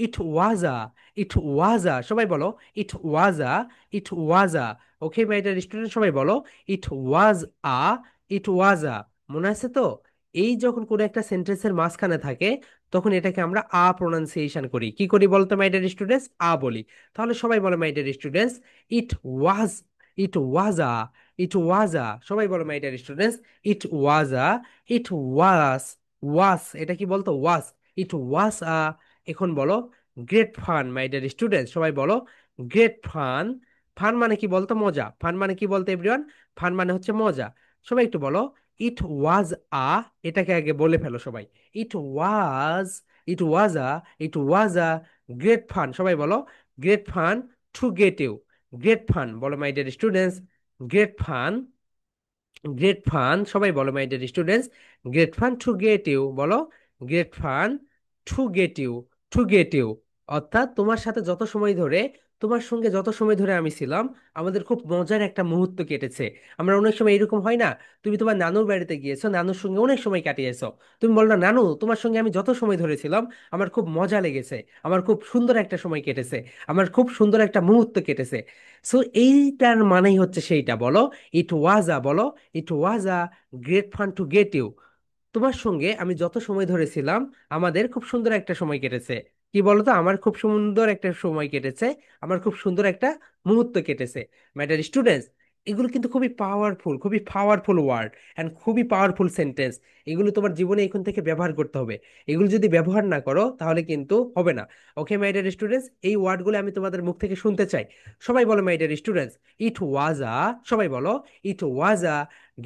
it was a, it was a. সবাই বলো it was a, it was a. Okay my dear student সবাই বলো it was a, it was আ। মনে আছে তো, এই যখন কোনো একটা সেন্টেন্সের মাঝখানে থাকে, তখন এটাকে আমরা আ প্রোনাউন্সিয়েশন করি। কি করি বলতো মাই ডিয়ার স্টুডেন্টস, আ বলি। তাহলে সবাই বলো my dear students it was, it was a, it was a. সবাই বলো my dear students it was a, it ওয়াজ, ওয়াজ এটা কি বলতো, ওয়াজ, ইট ওয়াজ আ। এখন বলো গ্রেট ফান মাই ডিয়ার স্টুডেন্টস, সবাই বলো গ্রেট ফান। ফান মানে কি বলতো, মজা। ফান মানে কি বলতো এভরিওয়ান, ফান মানে হচ্ছে মজা। সবাই একটু বলো ইট ওয়াজ আ, এটাকে আগে বলে ফেলো সবাই, ইট ওয়াজ, ইট was a, it was a great fun. সবাই বলো great fun to get you, great fun বলো my dear students, great fun, great fun সবাই বলো my dear students, great fun to get you বলো, great fun to get you, to get you, অর্থাৎ তোমার সাথে যত সময় ধরে, তোমার সঙ্গে যত সময় ধরে আমি ছিলাম, আমাদের খুব মজার একটা মুহূর্ত কেটেছে। আমরা অনেক সময় এরকম হয় না, তুমি তোমার নানুর বাড়িতে গিয়েছো, নানুর সঙ্গে অনেক সময় কাটিয়েছো, তুমি বললো নানু তোমার সঙ্গে আমি যত সময় ধরেছিলাম আমার খুব মজা লেগেছে, আমার খুব সুন্দর একটা সময় কেটেছে, আমার খুব সুন্দর একটা মুহূর্ত কেটেছে। সো এইটার মানেই হচ্ছে সেইটা বলো, ইট ওয়াজ আ বলো, it was a great fun to get you, তোমার সঙ্গে আমি যত সময় ধরেছিলাম আমাদের খুব সুন্দর একটা সময় কেটেছে। কি বলতো, আমার খুব সুন্দর একটা সময় কেটেছে, আমার খুব সুন্দর একটা মুহূর্ত কেটেছে। ম্যাটার স্টুডেন্টস, এগুলো কিন্তু খুবই পাওয়ারফুল, খুবই পাওয়ারফুল ওয়ার্ড অ্যান্ড খুবই পাওয়ারফুল সেন্টেন্স। এগুলো তোমার জীবনে এখন থেকে ব্যবহার করতে হবে। এগুলো যদি ব্যবহার না করো তাহলে কিন্তু হবে না। ওকে মাই ডিয়ার স্টুডেন্টস, এই ওয়ার্ডগুলো আমি তোমাদের মুখ থেকে শুনতে চাই। সবাই বলো my dear students, it was a, সবাই বলো, it was a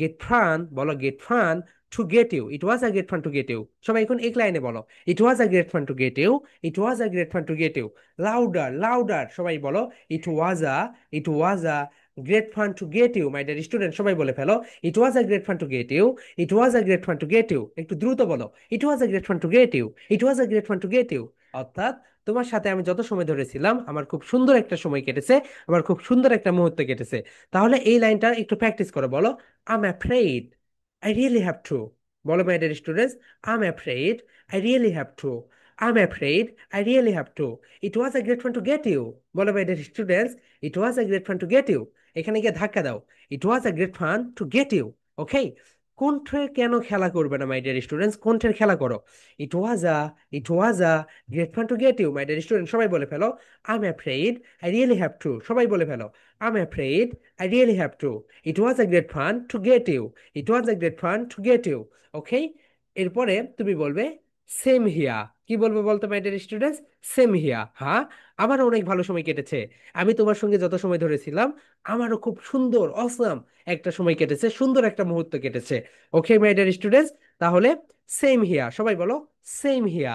get fun বলো, get fun to get you, it was a great fun to get you. সবাই এখন এক লাইনে বলো, it was a great fun to get you, it was a great fun to get you. Louder, louder, সবাই বলো, it was a, it was a great fun to get you. My dear student সবাই বলে ফেলো, it was a great fun to get you, it was a great fun to get you. একটু দ্রুত বলো, it was a great fun to get you, it was a great fun to get you. অর্থাৎ তোমার সাথে আমি যত সময় ধরেছিলাম আমার খুব সুন্দর একটা সময় কেটেছে, আমার খুব সুন্দর একটা মুহূর্ত কেটেছে। তাহলে এই লাইনটা একটু প্র্যাকটিস করো, বলো, I am afraid I really have to, বলো my dear students, I am afraid I really have to, I am afraid I really have to. It was a great fun to get you, বলো my dear students, it was a great fun to get you. এখানে গিয়ে ধাক্কা দাও, it was a great fun to get you. Okay, কণ্ঠে কেন খেলা করবে না মাই ডিয়ার স্টুডেন্টস, কণ্ঠের খেলা করো। It was a, it was a great fun to get you. My dear student সবাই বলে ফেলো, I am afraid I really have to, সবাই বলে ফেলো, I am afraid I really have to. It was a great fun to get you, it was a great fun to get you. Okay, এরপরে তুমি বলবে same here, কি বলবো বলতো my dear students, same here, হ্যাঁ আমারও অনেক ভালো সময় কেটেছে, আমি তোমার সঙ্গে যত সময় ধরেছিলাম আমারও খুব সুন্দর অসম একটা সময় কেটেছে, সুন্দর একটা মুহূর্ত কেটেছে। ওকে মাই ডিয়ার স্টুডেন্টস, তাহলে সেম হিয়া, সবাই বলো, সেম হিয়া,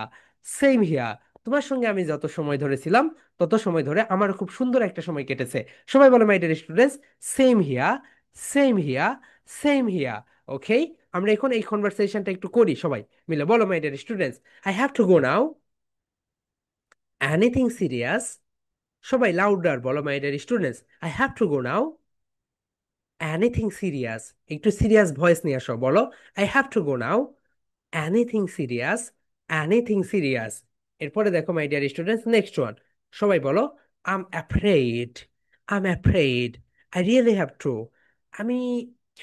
সেম হিয়া, তোমার সঙ্গে আমি যত সময় ধরেছিলাম তত সময় ধরে আমার খুব সুন্দর একটা সময় কেটেছে। সবাই বলো my dear students, same here, same here, same here. Okay, আমরা এখন এই কনভারসেশনটা একটু করি সবাই মিলে, বলো my dear students, I have to go now, anything serious, সবাই লাউডার বলো my dear students, I have to go now, anything serious, একটু সিরিয়াস ভয়েস নিয়ে আসো, বলো, I have to go now, anything serious, anything serious. এরপরে দেখো my dear students, next one, সবাই বলো, আম afraid, I'm afraid I really have to, আমি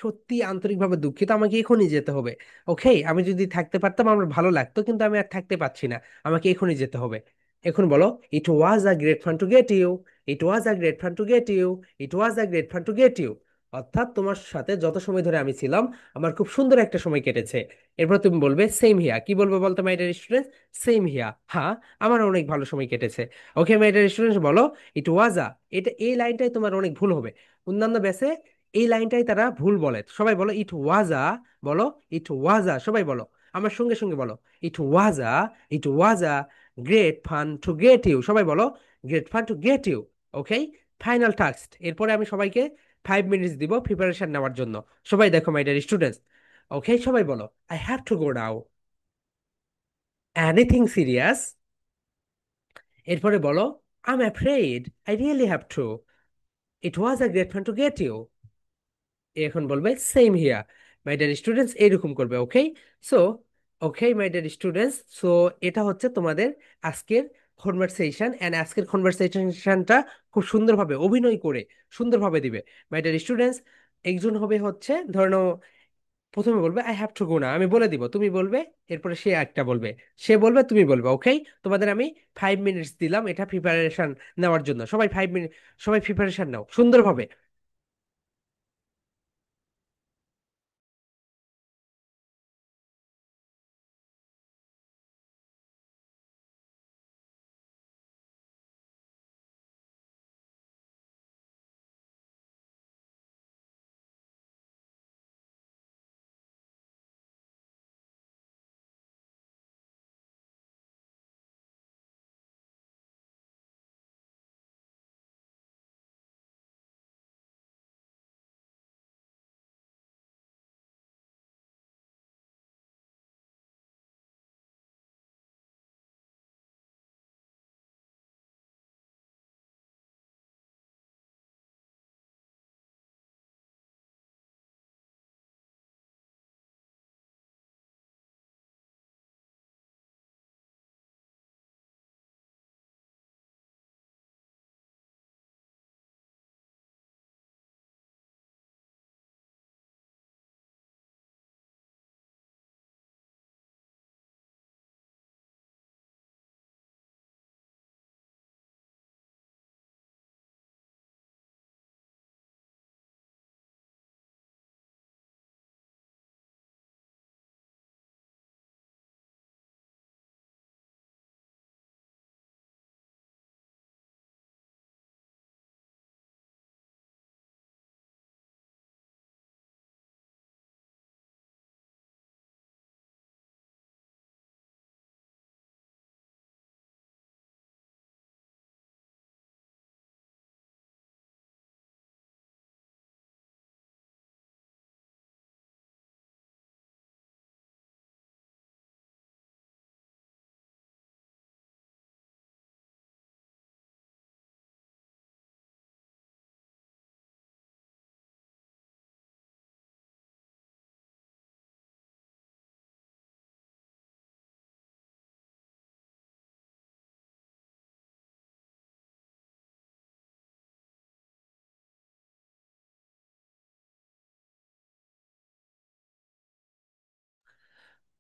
সত্যি আন্তরিকভাবে দুঃখিত, আমাকে এখনই যেতে হবে। ওকে, আমি যদি থাকতে পারতাম আমার ভালো লাগতো, কিন্তু আমি আর থাকতে পারছি না, আমাকে এখনই যেতে হবে। এখন বলো, it was a great fun to get you, it was a great fun to get you, it was a great fun to get you. অর্থাৎ তোমার সাথে যত সময় ধরে আমি ছিলাম আমার খুব সুন্দর একটা সময় কেটেছে। এরপর তুমি বলবে সেম হিয়া, কি বলবো বলতো my dear students, same here, হ্যাঁ আমার অনেক ভালো সময় কেটেছে। ওকে মাই ডিয়ার স্টুডেন্টস, বলো, ইট ওয়াজ আ, এটা এই লাইনটাই তোমার অনেক ভুল হবে, অন্যান্য ব্যাসে এই লাইনটাই তারা ভুল বলে। সবাই বলো, ইট ওয়াজ আ, বলো, ইট ওয়াজ আ, সবাই বলো, আমার সঙ্গে সঙ্গে বলো, it was a, it was a great fun to get you, সবাই বলো, great fun to get you. Okay, final task, এরপরে আমি সবাইকে 5 মিনিটস দিব প্রিপারেশন নেওয়ার জন্য। সবাই দেখো মাই ডিয়ার স্টুডেন্টস, ওকে সবাই বলো, I have to go now, anything serious, এরপরে বলো, I am afraid I really have to, it was a great fun to get you. এখন বলবে same here. My dear students এরকম করবে। Okay, so okay my dear students, so এটা হচ্ছে তোমাদের আজকের কনভারসেশন, অ্যান্ড আজকের কনভারসেশনটা খুব সুন্দরভাবে অভিনয় করে সুন্দরভাবে দিবে। মাই ডিয়ার স্টুডেন্টস, একজন হবে হচ্ছে ধরে নাও, প্রথমে বলবে আই হ্যাভ টু গো না, আমি বলে দিব, তুমি বলবে, এরপরে সে একটা বলবে, সে বলবে, তুমি বলবে। ওকে, তোমাদের আমি 5 মিনিটস দিলাম এটা প্রিপারেশন নেওয়ার জন্য, সবাই 5 মিনিট, সবাই প্রিপারেশন নাও সুন্দরভাবে।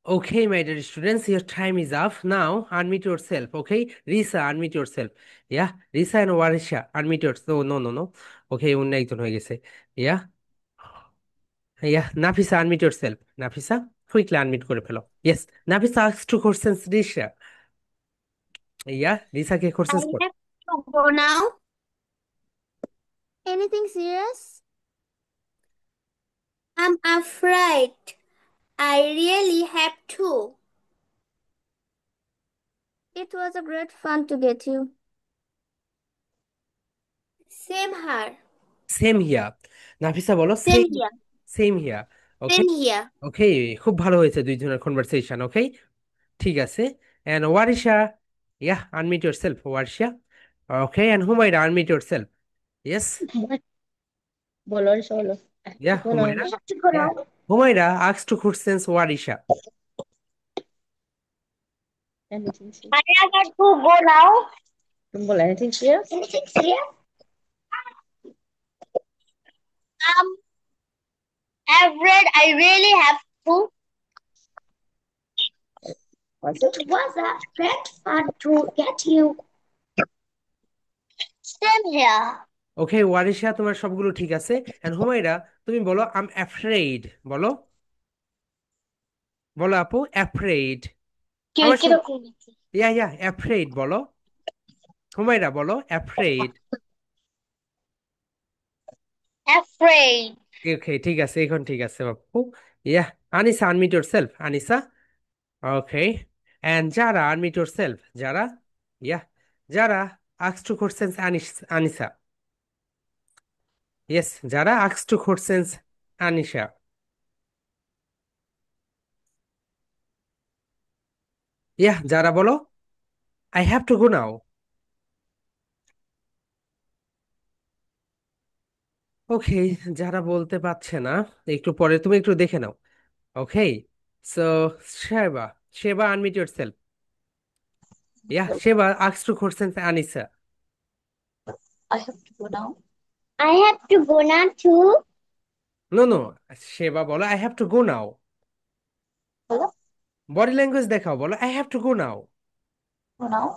Okay, my dear students, your time is up. Now, unmute yourself. Okay, Risa, unmute yourself. Yeah, Risa and Warisha, unmute yourself. No, no, no, no. Okay, অন্য একজন হয়ে গেছে. Yeah, yeah, Nafisa, unmute yourself. Nafisa, quickly unmute করে ফেলো. Yes, Nafisa asks two questions, Risha. Yeah, Risa K I questions করো. have to go now. Anything serious? I'm afraid. I really have to. It was a great fun to get you. Same here. Same here. Nafisa বলো Same same, here. same here. Okay, Same here. okay, খুব ভালো হয়েছে দুইজনের conversation. Okay, ঠিক আছে. And Warisha, yeah, unmute yourself, Warisha. Okay, and Humaira, unmute yourself. Yes, বলো বলো yeah, Humaira. I have to go Yeah, now. Humaira asks two questions, Warisha. anything serious? I have to go now. তুমি বলো anything serious? Anything serious? I'm afraid I really have to. It was a great fun to get you. Same here. Okay, Warisha, তোমার সবগুলো ঠিক আছে। And Humaira, তুমি বলো I'm afraid, বলো, বলো আপু, afraid। আমার সব, কিরকম? yeah, afraid বলো। হুমায়রা বলো afraid। Afraid. ওকে, ঠিক আছে, এখন ঠিক আছে আপু। Yeah, Anisa, unmute yourself, Anisa. Okay, and Jara, unmute yourself, Jara. Yeah, Jara, ask two questions, Anisa. Yes, Jara, ask two questions, Anisha. Yeah, Jara বলো I have to go now. ওকে, যারা বলতে পারছে না, একটু পরে তুমি একটু দেখে নাও। Okay, so Sheba, Sheba, unmute yourself. Yeah, Sheba ask two questions Anisa. I have to go now. I have to go now too. No no, Sheba বলো I have to go now. বলো বডি ল্যাঙ্গুয়েজ দেখাও, বলো I have to go now. go now.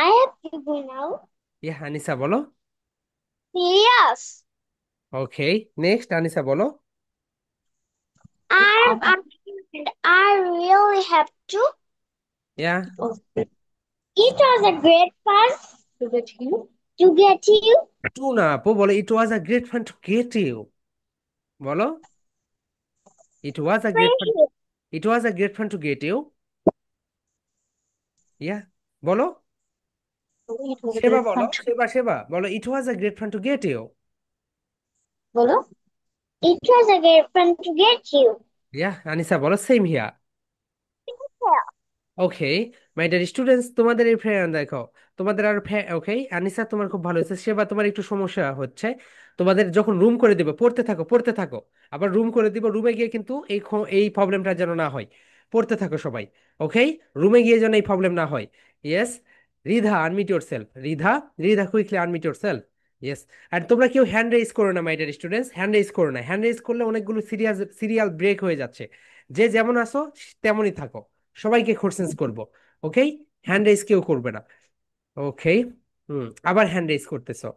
I have to go now. Yeah, Anisa বলো। Serious. ওকে, next Anisa বলো। I'm afraid I really have to. Yeah, Oh, It was a great fun to get you. to get you. To না আপু, বলো it was a great fun to get you, বলো it was a great fun, it was a great fun to get you. Yeah, বলো It was a সেবা, great বলো fun to Sheba বলো it was a great fun to get you. বলো It was a great fun to get you. Yeah, Anisa বলো same here. Okay, my dear students, তোমাদের এই friend দেখো, তোমাদের আর ওকে, আনিসা তোমার খুব ভালো হয়েছে, সেবা তোমার একটু সমস্যা হচ্ছে। তোমাদের যখন রুম করে দিবে, পড়তে থাকো পড়তে থাকো, আবার রুম করে দিব, রুমে গিয়ে কিন্তু এই প্রবলেমটা যেন না হয়। পড়তে থাকো সবাই। ওকে, রুমে গিয়ে যেন এই প্রবলেম না হয়। Yes, Ridha, unmute yourself, Ridha, Ridha quickly unmute yourself. Yes, আর তোমরা কেউ হ্যান্ড রেজ করো না my dear students, hand raise করো না, হ্যান্ড রেজ করলে অনেকগুলো সিরিয়াল ব্রেক হয়ে যাচ্ছে। যে যেমন আসো তেমনই থাকো, সবাইকে কোশ্চেন্স করব। ওকে, হ্যান্ড রেজ কেউ করবে না। ওকে, আবার হ্যান্ড রেজ করতেছো।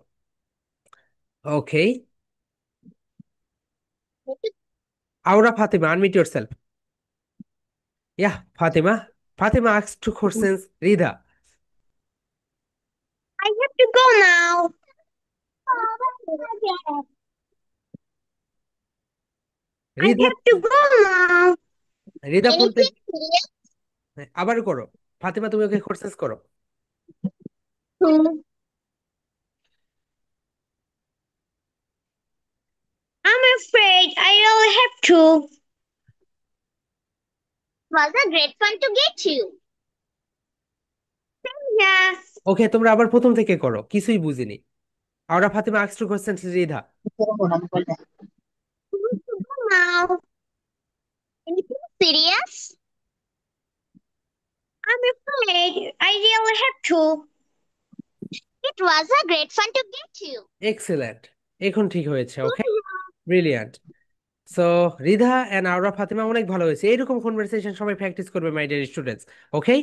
Okay, Aura Fatima, unmute yourself. Yeah, Fatima, Fatima ask two questions Ridha. I have to go now. I Ridha, have to go now. Ridha বলতে, Anything serious? আবার করো, ফাতিমা তুমি ওকে কোশ্চেন্স করো। I'm afraid I really have to. Was a great fun to get you. Yes. ওকে, তোমরা আবার প্রথম থেকে করো, কিছুই বুঝিনি। Aura Fatima ask two questions Ridha. Now. Anything serious? I'm afraid I really have to. It was a great fun to get you. Excellent, এখন ঠিক হয়েছে। Okay, brilliant. So Ridha and Aura Fatima অনেক ভালো হয়েছে, এরকম কনভারসেশন সবাই প্র্যাকটিস করবে my dear students. Okay,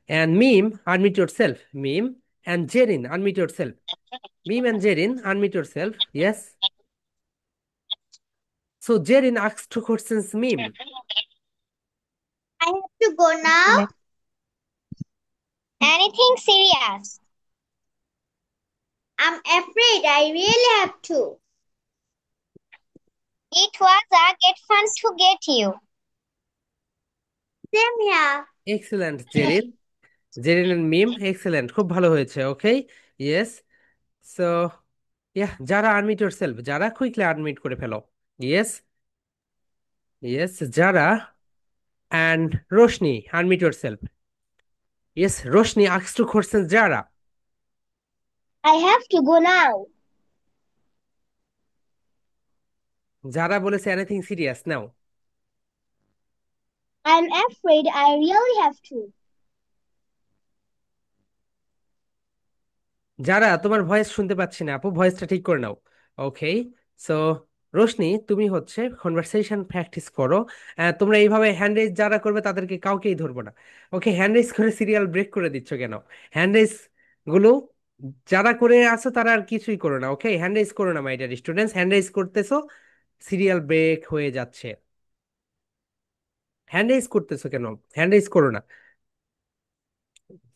and Mim unmute yourself, Mim and Zerin unmute yourself, Mim and Zerin unmute yourself, yes. So Zerin asks two questions Mim. I have to go now. Anything serious? I'm afraid I really have to. It was a great fun to get you. Same here. Excellent Zerin, Zerin and Mim excellent, খুব ভালো হয়েছে। Okay, yes. So Zara unmute yourself, Zara quickly unmute করে ফেলো, yes yes, Zara and Roshni unmute yourself, yes Roshni asks to question Zara. I have to go now. Zara বলেছে anything serious now. I'm afraid I really have to. যারা, তোমার voice শুনতে পাচ্ছি না আপু, ভয়েসটা ঠিক করে নাও। ওকে, সো রোশনি তুমি হচ্ছে কনভারসেশন প্র্যাকটিস করো। তোমরা এইভাবে হ্যান্ড রেজ যারা করবে তাদেরকে কাউকেই ধরবো না। ওকে, হ্যান্ড রেজ করে সিরিয়াল ব্রেক করে দিচ্ছ কেন? হ্যান্ড রেজ গুলো যারা করে আছো তারা আর কিছুই করো না। ওকে, হ্যান্ড রেজ করো না my dear students, hand raise করতেছো সিরিয়াল ব্রেক হয়ে যাচ্ছে। হ্যান্ড রেজ করতেছো কেন? হ্যান্ড রেজ করো না।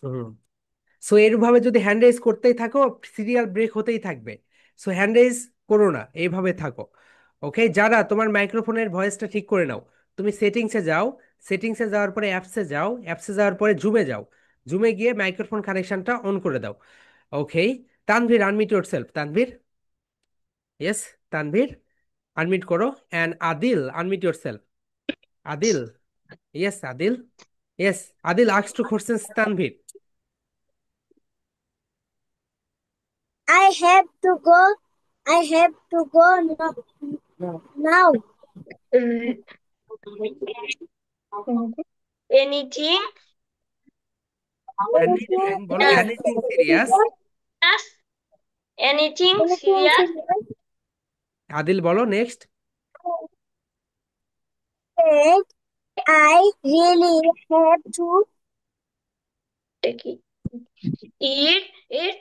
হুম। সো এরভাবে যদি হ্যান্ড রেজ করতেই থাকো সিরিয়াল ব্রেক হতেই থাকবে। সো হ্যান্ড রেজ করো না, এইভাবে থাকো। ওকে, যারা তোমার মাইক্রোফোনের ভয়েসটা ঠিক করে নাও। তুমি সেটিংসে যাও, সেটিংসে যাওয়ার পরে অ্যাপসে যাও, অ্যাপসে যাওয়ার পরে জুমে যাও, জুমে গিয়ে মাইক্রোফোন কানেকশনটা অন করে দাও। Okay, Tanvir unmute yourself, Tanvir, yes Tanvir unmute করো। And Adil unmute yourself, Adil, yes Adil, yes Adil ask two questions Tanvir. I have to go. I have to go now. Anything? Anything বলো, anything serious. Anything serious? Adil বলো next. That I really have to take it. It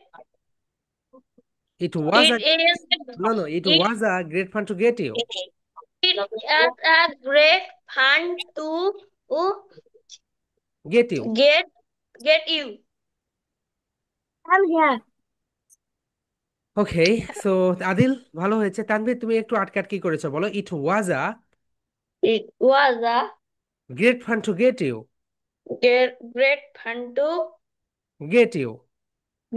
it was a, is no no, it it was a great fun to get you. it is a great fun to get you. get you. I'm here. Okay, so Adil ভালো হয়েছে। তানভীর তুমি একটু আটকে আটকে করেছো, বলো it was a It was a great fun to get you, great fun to get you.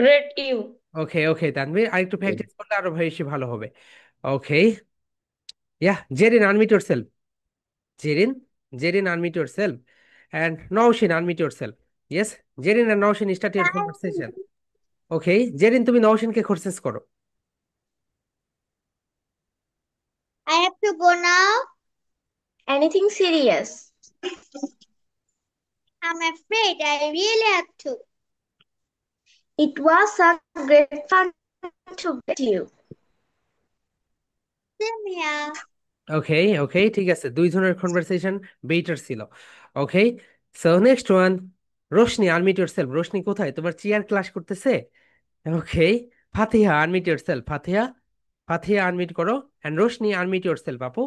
get you. Okay okay Tanvir, আর একটু প্র্যাকটিস করলে আরো বেশি ভালো হবে। Okay, Zerin unmute yourself, Zerin, Zerin unmute yourself, and Naushin unmute yourself, yes Zerin and Naushin start your conversation. Okay, Zerin তুমি নওশিনকে questions করো। I have to go now. Anything serious? I'm afraid I really have to. It was a great fun to meet you. Same here. Okay okay, ঠিক আছে, দুইজনের conversation better ছিল। Okay, so next one, Roshni unmute yourself. Roshni কোথায়, তোমার chair class করতেছে? Okay, Fatiha unmute yourself, Fatiha, Fatiha unmute করো। And Roshni unmute yourself আপু,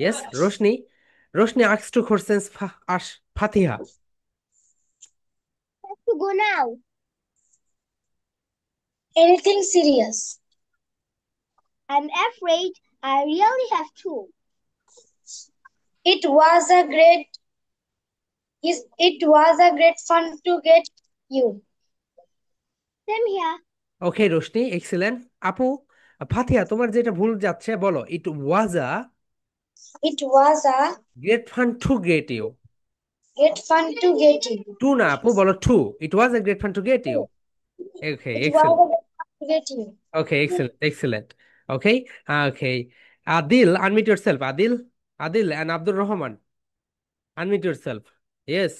yes Roshni, Roshni ask two questions Fatiha. I have to go now. Anything serious? I'm afraid I really have to. It was a great it was a great fun to get you. Same here. Okay Roshni excellent আপু। ফাতিহা তোমার যেটা ভুল যাচ্ছে, বলো it was a It was a great fun to get you. great fun to get you. To না আপু, বলো to, it was a great fun to get you. Okay It was excellent, a great fun to get you. okay, excellent, excellent. Okay, okay. Adil, unmute yourself. Adil, Adil, and Abdul Rahman, unmute yourself. Yes,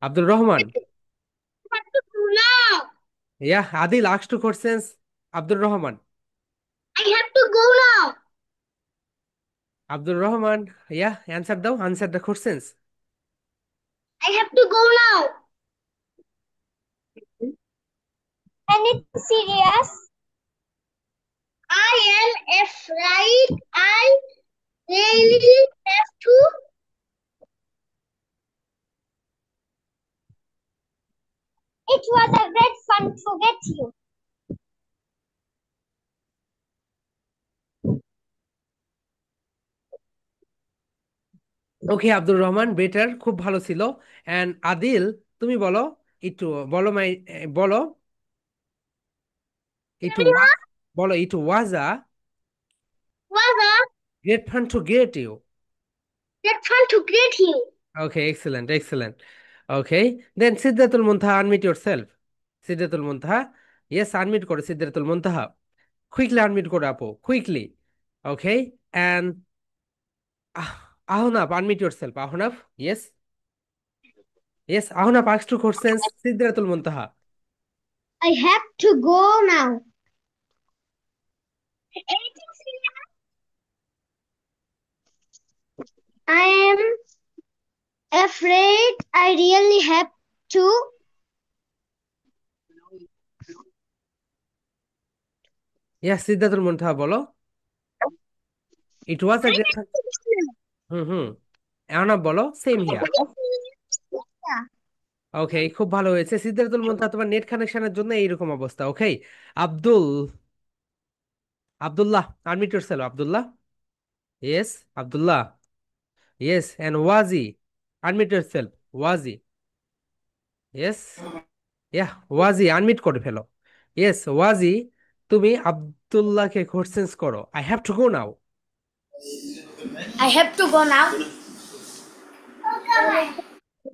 Abdul Rahman. I have to go now. Yeah, Adil asked two questions. Abdul Rahman. I have to go now. Abdul Rahman, yeah, answer দাও, answer the questions. I have to go now. Anything serious? I am afraid. I really have to. It was a great fun to get you. Okay Abdur Rahman, better, খুব ভালো ছিল। And Adil, তুমি বলো, একটু বলো বলো, একটু বলো, it was a Was a great fun to get you. great fun to get you. Okay, excellent, excellent. Okay, then Sidratul Muntaha, unmute yourself. Sidratul Muntaha, yes, unmute করো Sidratul Muntaha. Quickly unmute করো আপু, quickly. Okay, and Ahunab, unmute yourself. Ahunab, yes. Yes, Ahunab asks two questions. Sidratul Muntaha. I have to go now. Anything serious? I am afraid I really have to. Yes, Sidratul Muntaha বলো. It was a great fun. Hmm. Ahunab বলো, same here. ওকে, খুব ভালো হয়েছে সিদ্ধার্থুল মুনতাহা, তোমার net কানেকশনের জন্য এইরকম অবস্থা। Okay, Abdul Abdullah, unmute yourself Abdullah. Yes Abdullah, yes, and Waji, unmute yourself Waji. Yes, yeah, Waji unmute করে ফেলো। ইয়েস ওয়াজি, তুমি আব্দুল্লাহকে কোশ্চেন্স করো। I have to go now. I have to go now.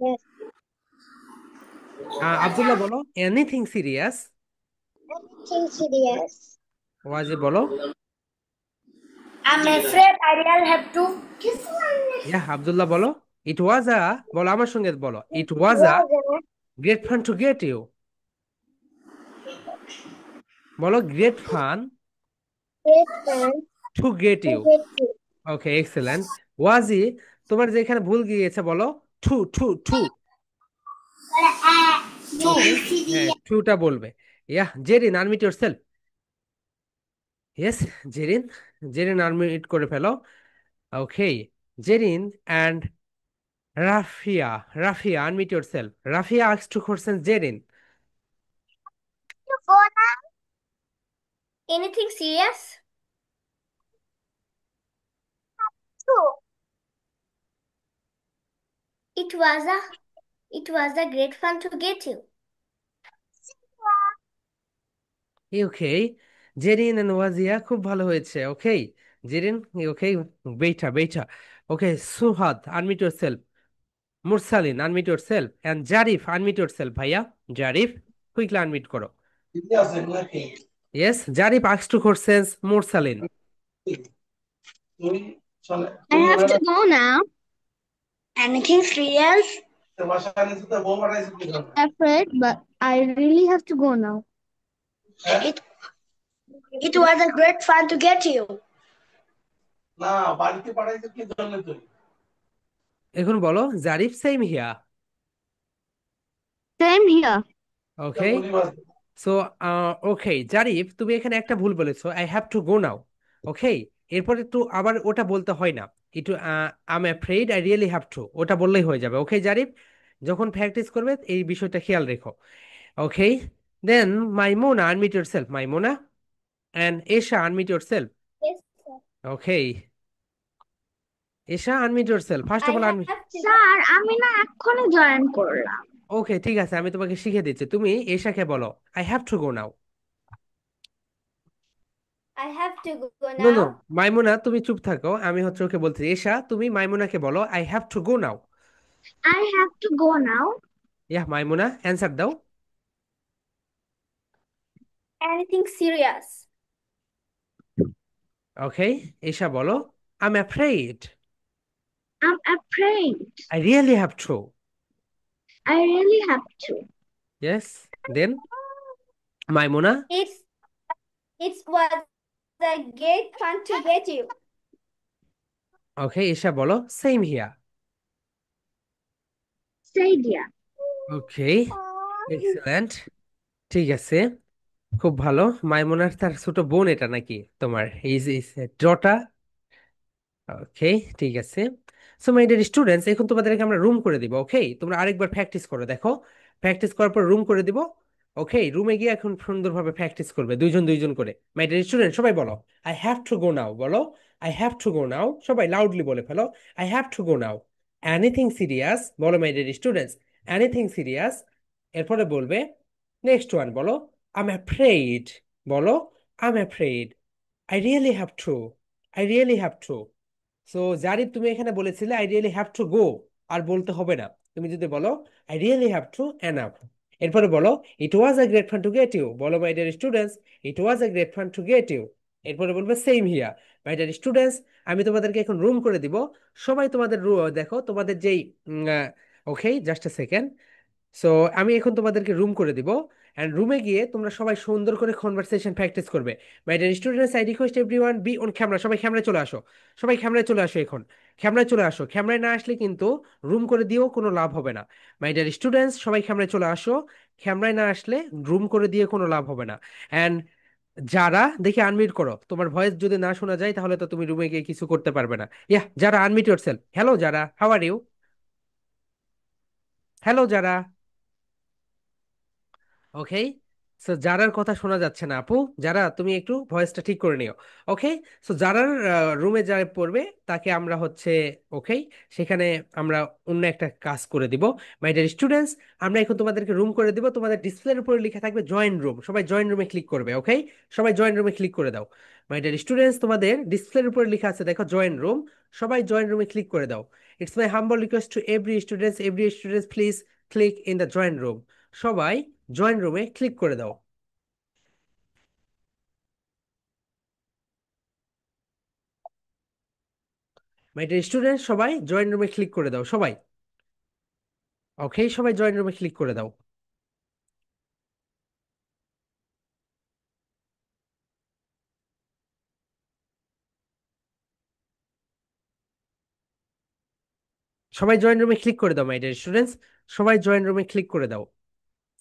Yes. Abdullah বলো, anything serious. Anything serious? Waji বলো, I'm afraid I really have to. ইয়া, আব্দুল্লাহ বলো, it was a, বলো আমার সঙ্গে বলো, it was a Was a great fun to get you. বলো, great fun great fun to get to you. get you. Okay, excellent. Waji, তোমার যেখানে ভুল গিয়েছে বলো টু টু টু। ওকে, হ্যাঁ, টুটা বলবে। Yeah, Zerin unmute yourself. Yes, Zerin, Zerin unmute করে ফেলো। Okay, Zerin and Rafia, Rafia unmute yourself. Rafia asks two questions Zerin. To go now. Anything serious? True. It was a great fun to get you. Okay, Zerin and Wazia, খুব ভালো হয়েছে। Okay, Zerin, okay, বেইটা বেইটা। Okay, Suhad unmute yourself. Mursalin unmute yourself, and Zarif unmute yourself. ভাইয়া Zarif, quickly unmute করো। Yes, Zarif asks two questions Mursalin. I have to go now. Anything serious? Afraid, but I really have to go now. It it was a great fun to get you. এখন বলো Zarif, same here. Same here. Okay, so okay Zarif, তুমি এখানে একটা ভুল বলেছো, I have to go now. Okay, এরপর একটু আবার ওটা বলতে হয় না, একটু I am afraid I really have to, ওটা বললেই হয়ে যাবে। ওকে জারিফ, যখন প্র্যাকটিস করবে এই বিষয়টা খেয়াল রেখো। Okay, then Maimuna unmute yourself, Maimuna, and Esha unmute yourself. Yes, sir. Okay, Esha unmute yourself, first of all unmute. Sir আমি না এক্ষুনি জয়েন করলাম। ওকে, ঠিক আছে, আমি তোমাকে শিখে দিচ্ছি। তুমি এশাকে বলো, I have to go now. I have to go no no, now. Maimuna তুমি চুপ থাকো, আমি হচ্ছে ওকে বলছি। এশা, তুমি মাইমুনাকে বলো, I have to go now. I have to go now. Yeah, Maimuna answer দাও। Anything serious? ওকে, এশা বলো, I am afraid I'm afraid. I really have to. I really have to. Yes, then Maimuna. It was a great fun to get you. Okay, Esha বলো same here. Stadia. Okay, excellent. ঠিক আছে, খুব ভালো। মাইমুনার তার ছোট বোন এটা নাকি তোমার? ইজ ডটা। ওকে, ঠিক আছে। সো মাই ডিয়ার স্টুডেন্টস, এখন তোমাদেরকে আমরা রুম করে দিব। ওকে, তোমরা আরেকবার প্র্যাকটিস করো, দেখো। প্র্যাকটিস করার পর রুম করে দিব। ওকে, রুমে গিয়ে এখন সুন্দরভাবে প্র্যাকটিস করবে, দুইজন দুইজন করে। মাই ডিয়ার স্টুডেন্ট, সবাই বলো I have to go now. বলো I have to go now, সবাই লাউডলি বলে ফেলো। I have to go now. Anything serious? বলো my dear students, anything serious? এরপরে বলবে নেক্সট ওয়ান, বলো আই এম অ্যাফ্রেড। বলো I am afraid. I really have to. I really have to. So Zarif, তুমি এখানে বলেছিলে I really have to go, আর বলতে হবে না। তুমি যদি বলো I really have to, enough. এরপরে বলো it was a great fun to get you. বলো my dear students, it was a great fun to get you. এরপরে বলবে same here. My dear students, আমি তোমাদেরকে এখন রুম করে দিব। সবাই তোমাদের দেখো তোমাদের যেই ওকে, জাস্ট এ সেকেন্ড। সো আমি এখন তোমাদেরকে রুম করে দিব। অ্যান্ড রুমে গিয়ে তোমরা সবাই সুন্দর করে কনভারসেশন প্র্যাকটিস করবে। My dear students, I request everyone be on camera. সবাই ক্যামেরায় চলে আসো। সবাই ক্যামেরায় চলে আসো এখন। ক্যামেরায় চলে আসো। ক্যামেরায় না আসলে কিন্তু রুম করে দিয়েও কোনো লাভ হবে না। মাই ডিয়ার স্টুডেন্টস, সবাই ক্যামেরায় চলে আসো। ক্যামেরায় না আসলে রুম করে দিয়ে কোনো লাভ হবে না। অ্যান্ড যারা, দেখি আনমিউট করো। তোমার ভয়েস যদি না শোনা যায় তাহলে তো তুমি রুমে গিয়ে কিছু করতে পারবে না। ইয়া, যারা, আনমিউট ইয়োরসেলফ। হ্যালো যারা, হাউ আর ইউ? হ্যালো যারা। ওকে, সো যারার কথা শোনা যাচ্ছে না আপু। যারা, তুমি একটু ভয়েসটা ঠিক করে নিও। ওকে, সো যারার রুমে যা পড়বে তাকে আমরা হচ্ছে, ওকে, সেখানে আমরা অন্য একটা কাজ করে দিব। মাই ডিয়ার স্টুডেন্টস, আমরা এখন তোমাদেরকে রুম করে দিব। তোমাদের ডিসপ্লের উপরে লেখা থাকবে জয়েন রুম। সবাই জয়েন রুমে ক্লিক করবে। ওকে, সবাই জয়েন রুমে ক্লিক করে দাও। মাই ডিয়ার স্টুডেন্টস, তোমাদের ডিসপ্লের উপরে লেখা আছে দেখো জয়েন রুম। সবাই জয়েন রুমে ক্লিক করে দাও। It's my humble request to every students please click in the join room. সবাই জয়েন রুমে ক্লিক করে দাও। মাই ডিয়ার স্টুডেন্ট, সবাই জয়েন রুমে ক্লিক করে দাও সবাই। ওকে, সবাই জয়েন রুমে ক্লিক করে দাও। সবাই জয়েন রুমে ক্লিক করে দাও মাই ডিয়ার স্টুডেন্টস। সবাই জয়েন রুমে ক্লিক করে দাও।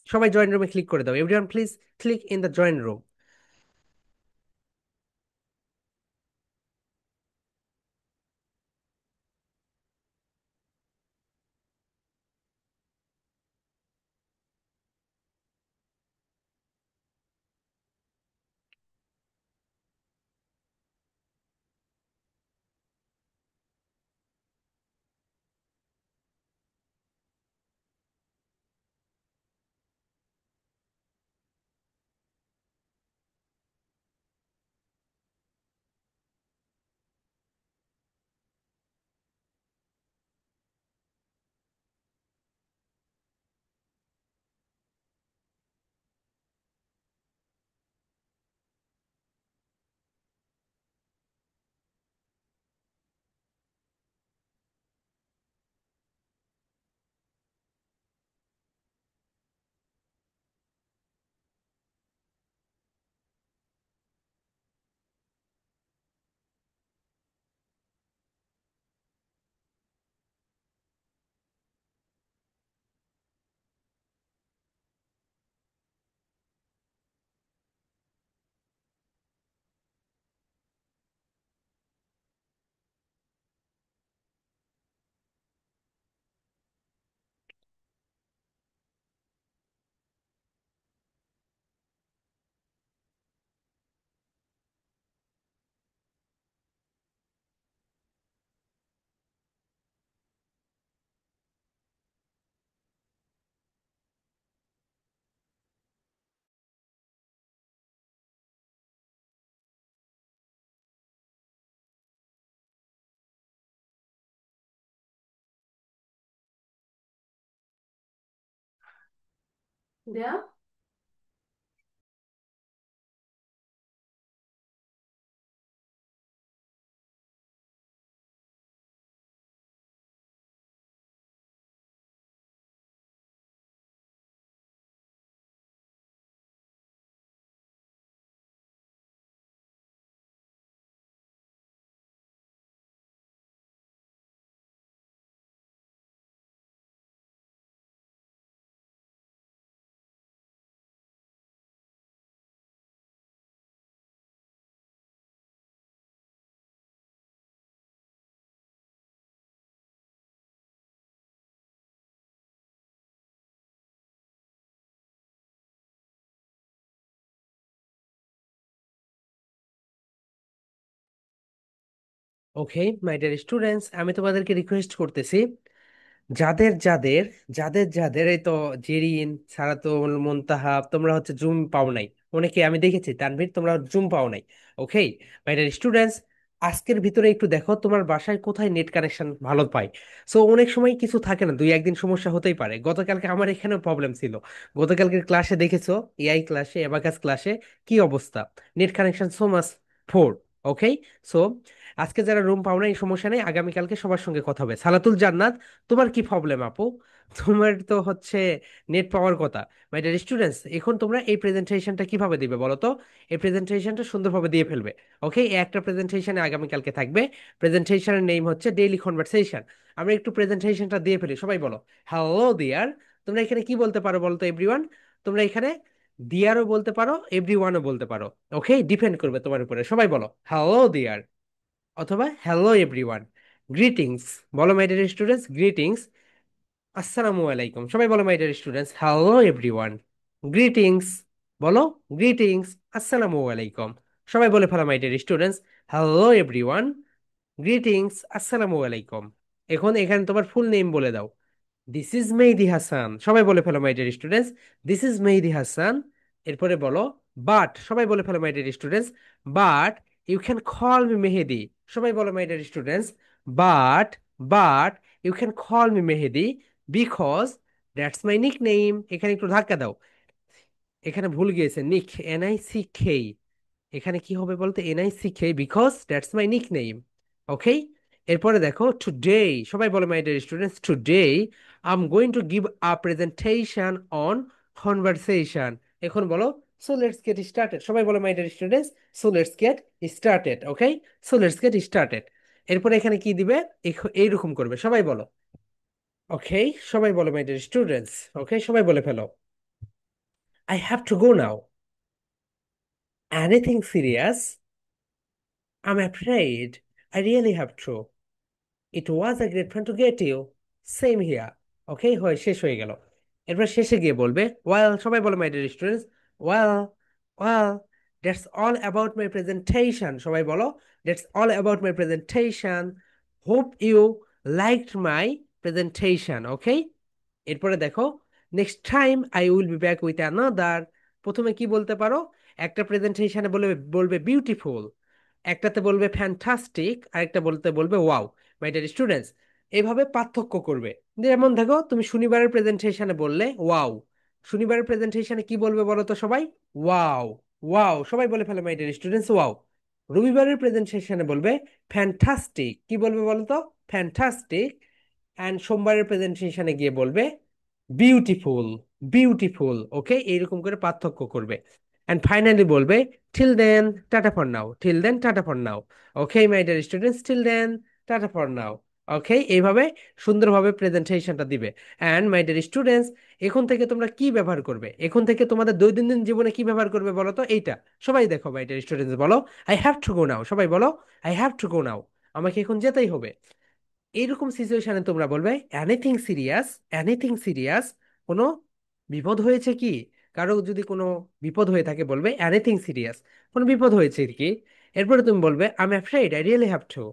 সবাই জয়েন রুমে ক্লিক করে দাও। Everyone please click in the join room. Okay my dear students, আমি তোমাদেরকে রিকোয়েস্ট করতেছি, যাদের যাদের যাদের যাদের এই তো জেরিন, সারাতুল, মুনতাহা, তোমরা হচ্ছে জুম পাও নাই। অনেকে আমি দেখেছি, তানভীর, তোমরা জুম পাও নাই। ওকে মাই ডিয়ার স্টুডেন্টস, আজকের ভিতরে একটু দেখো তোমার বাসায় কোথায় নেট কানেকশন ভালো পায়। সো অনেক সময় কিছু থাকে না, দুই একদিন সমস্যা হতেই পারে। গতকালকে আমার এখানেও প্রবলেম ছিল। গতকালকের ক্লাসে দেখেছো, এআই ক্লাসে, এবাকাস ক্লাসে কি অবস্থা, net connection so much for. Okay, so আজকে যারা রুম পাও না, এই সমস্যা নেই, আগামীকালকে সবার সঙ্গে কথা হবে। সালাতুল জান্নাত, তোমার কি প্রবলেম আপু? তোমার তো হচ্ছে নেট পাওয়ার কথা। মাই ডিয়ার স্টুডেন্টস, এখন তোমরা এই প্রেজেন্টেশনটা কিভাবে দিবে বলো তো? এই প্রেজেন্টেশনটা সুন্দরভাবে দিয়ে ফেলবে। ওকে, এই একটা প্রেজেন্টেশনে আগামীকালকে থাকবে। প্রেজেন্টেশনের নেম হচ্ছে ডেইলি কনভারসেশন। আমরা একটু প্রেজেন্টেশনটা দিয়ে ফেলি, সবাই বলো হ্যালো দিয়ার। তোমরা এখানে কি বলতে পারো বলো তো এভরিওয়ান? তোমরা এখানে দিয়ারও বলতে পারো, এভরিওয়ানও বলতে পারো। ওকে, ডিপেন্ড করবে তোমার উপরে। সবাই বলো হ্যালো দিয়ার অথবা হ্যালো এভরিওয়ান। গ্রিটিংস বলো মাই ডিয়ার স্টুডেন্টস, গ্রিটিংস। আসসালামু আলাইকুম, সবাই বলো my dear students hello everyone. Greetings বলো, গ্রিটিংস। আসসালামু আলাইকুম, সবাই বলে ফেলো my dear students hello everyone. Greetings, আসসালামু আলাইকুম। এখন এখানে তোমার ফুল নেম বলে দাও। দিস ইজ মেহেদি হাসান, সবাই বলে ফেলো my dear students this is Mehedi Hasan. এরপরে বলো বাট, সবাই বলে ফেলো my dear students but you can call me Mehedi. সবাই বলো my dear students but but you can call me Mehedi because that's my nick name. এখানে একটু ধাক্কা দাও, এখানে ভুল গিয়েছে, নিক, NICK। এখানে কি হবে বলতে, NICK, because that's my nick name. ওকে, এরপরে দেখো টুডে, সবাই বলো my dear students today I am going to give a presentation on conversation. এখন বলো সো লেটস গেট স্টার্টেড। সবাই বলো my dear students so let's get started. Okay, so let's get started. এরপরে এখানে কি দিবে, এইরকম করবে। সবাই বলো ওকে, সবাই বলো মাই ডিয়ার স্টুডেন্টস। ওকে, সবাই বলে ফেলো I have to go now. Anything serious? I'm afraid I really have to. It was a great fun to get you. Same here. Okay, হয় শেষ হয়ে গেল। এরপর শেষে গিয়ে বলবে ওয়েল, সবাই বলো my dear students well, well, that's all about my presentation. সবাই বলো that's all about my presentation. Hope you liked my presentation. Okay, এরপরে দেখো next time I will be back with another. প্রথমে কি বলতে পারো, একটা প্রেজেন্টেশনে বলবে বলবে বিউটিফুল, একটাতে বলবে ফ্যান্টাস্টিক, আরেকটা বলতে বলবে ওয়াও। মাই ডিয়ার স্টুডেন্টস, এইভাবে পার্থক্য করবে। যেমন দেখো তুমি শনিবারের প্রেজেন্টেশনে বললে ওয়াও, শনিবারের প্রেজেন্টেশনে কি বলবে বলো তো সবাই? ওয়াও, ওয়াও, সবাই বলে ফেলে মাই ডিয়ার স্টুডেন্টস ওয়াও। রবিবারের প্রেজেন্টেশনে বলবে ফ্যান্টাস্টিক, কি বলবে বলো তো? ফ্যান্টাস্টিক। অ্যান্ড সোমবারের প্রেজেন্টেশনে গিয়ে বলবে বিউটিফুল, বিউটিফুল। ওকে, এইরকম করে পার্থক্য করবে। অ্যান্ড ফাইনালি বলবে till then tata for now, till then tata for now. Okay my dear students, till then tata for now. Okay, এইভাবে সুন্দরভাবে প্রেজেন্টেশনটা দিবে। অ্যান্ড মাই ডিয়ার স্টুডেন্টস, এখন থেকে তোমরা কি ব্যবহার করবে, এখন থেকে তোমাদের দৈনন্দিন জীবনে কি ব্যবহার করবে বলো তো? এইটা সবাই দেখো মাই ডিয়ার স্টুডেন্টস বলো I have to go now. সবাই বলো I have to go now, আমাকে এখন যেতেই হবে। এইরকম সিচুয়েশনে তোমরা বলবে এনিথিং সিরিয়াস, এনিথিং সিরিয়াস, কোনো বিপদ হয়েছে কি? কারো যদি কোনো বিপদ হয়ে থাকে বলবে এনিথিং সিরিয়াস, কোনো বিপদ হয়েছে কি? এরপরে তুমি বলবে I am afraid I really have to,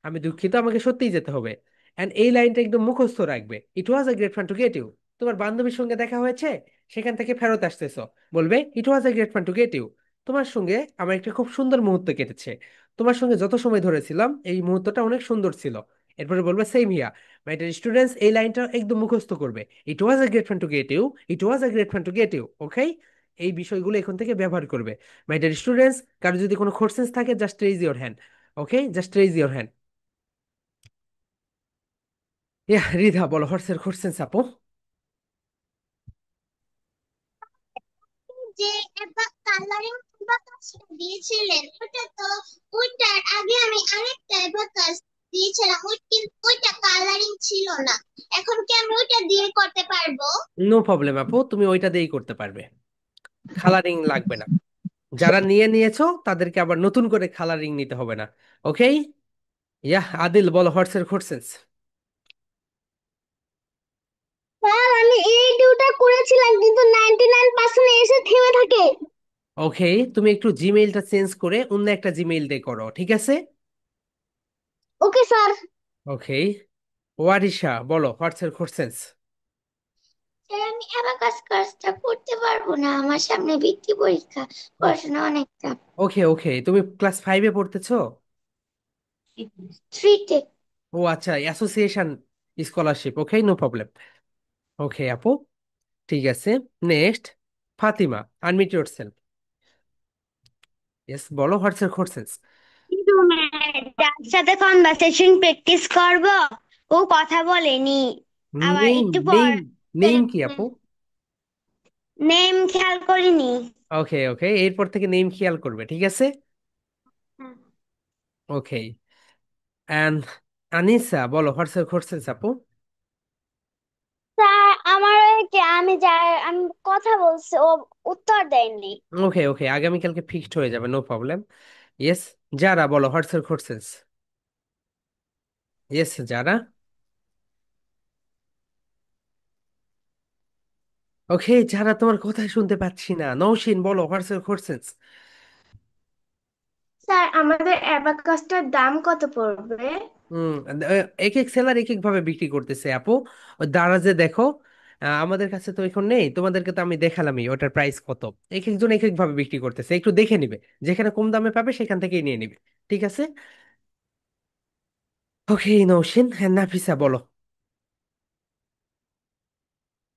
আমি দুঃখিত, আমাকে সত্যিই যেতে হবে। এন্ড এই লাইনটা একদম মুখস্থ রাখবে। It was a great fun to get you. তোমার বান্ধবীর সঙ্গে দেখা হয়েছে, সেখান থেকে ফেরত আসতেছো, বলবে it was a great fun to get you. তোমার সঙ্গে আমার একটা খুব সুন্দর মুহূর্ত কেটেছে, তোমার সঙ্গে যত সময় ধরেছিলাম এই মুহূর্তটা অনেক সুন্দর ছিল। এরপরে বলবে same here. My dear students, এই লাইনটা একদম মুখস্থ করবে। It was a great fun to get you, it was a great fun to get you. Okay, এই বিষয়গুলো এখন থেকে ব্যবহার করবে। মাই ডিয়ার স্টুডেন্টস, কারো যদি কোনো কোশ্চেন্স থাকে just raise your hand. Okay, just raise your hand. Yeah Ridha, বলো হোয়াটস এর কোশ্চেন্স আপু? যে কালারিং বাতাসটা দিয়েছিলেন ওটা তো, ওইটার আগে আমি আরেকটা বাতাস দিয়েছিলাম, ওই কিন্তু ওইটা কালারিং ছিল না। এখন কি আমি ওইটা দিয়ে করতে পারবো? নো প্রবলেম আপু, তুমি ওইটা দিয়েই করতে পারবে, কালারিং লাগবে না। যারা নিয়ে নিয়েছো তাদেরকে আবার নতুন করে কালারিং নিতে হবে না। ওকে, ইয়া আদিল, বলো হোয়াটস এর কোশ্চেন্স? স্যার আমি এই দুটো করেছিলাম কিন্তু 99% এসে থেমে থাকে। ওকে, তুমি একটু জিমেইলটা চেঞ্জ করে অন্য একটা জিমেইল দিয়ে করো, ঠিক আছে? Okay sir. ওকে, ওয়ারিশা বলো হোয়াটস এর কোশ্চেন্স। স্যার আমি অ্যাবাকাস কাজটা করতে পারবো না, আমার সামনে বৃত্তি পরীক্ষা, পড়াশোনা অনেক চাপ। ওকে ওকে, তুমি ক্লাস 5-এ পড়তেছো? থ্রিতে। ও আচ্ছা, association scholarship, okay no problem. Okay আপু, ঠিক আছে। Next, Fatima, unmute yourself. Yes বলো হোয়াটস এর কোশ্চেন্স। কিন্তু যার সাথে কনভারসেশন প্র্যাকটিস করব ও কথা বলেনি, আবার নেম একটু পর নেম নেম কি আপু? নেম খেয়াল করিনি। ওকে ওকে, এরপর থেকে নেম খেয়াল করবে, ঠিক আছে। ওকে, অ্যান্ড আনিসা বলো হোয়াটস এর কোশ্চেন্স আপু। স্যার আমার আমি কথা বলছি, ও উত্তর দেয়নি। ওকে ওকে, আগামীকালকে ফিক্সড হয়ে যাবে, নো প্রবলেম। ইয়েস, যারা বলো হোয়াটস এর কোশ্চেন্স। ইয়েস যারা। ওকে, যারা তোমার কথাই শুনতে পাচ্ছি না। নৌশিন বলো হোয়াটস এর কোশ্চেন্স। স্যার আমাদের অ্যাবাকাসটার দাম কত পড়বে? হম, এক এক সেলার এক এক ভাবে বিক্রি করতেছে আপু। ওই দারাজে দেখো, আমাদের কাছে তো এখন নেই, তোমাদেরকে তো আমি দেখালামই ওটার প্রাইস কত। এক একজন এক এক ভাবে বিক্রি করতেছে, একটু দেখে নিবে, যেখানে কম দামে পাবে সেখান থেকেই নিয়ে নিবে, ঠিক আছে। ওকে নৌশিন, হ্যাঁ নাফিসা বলো।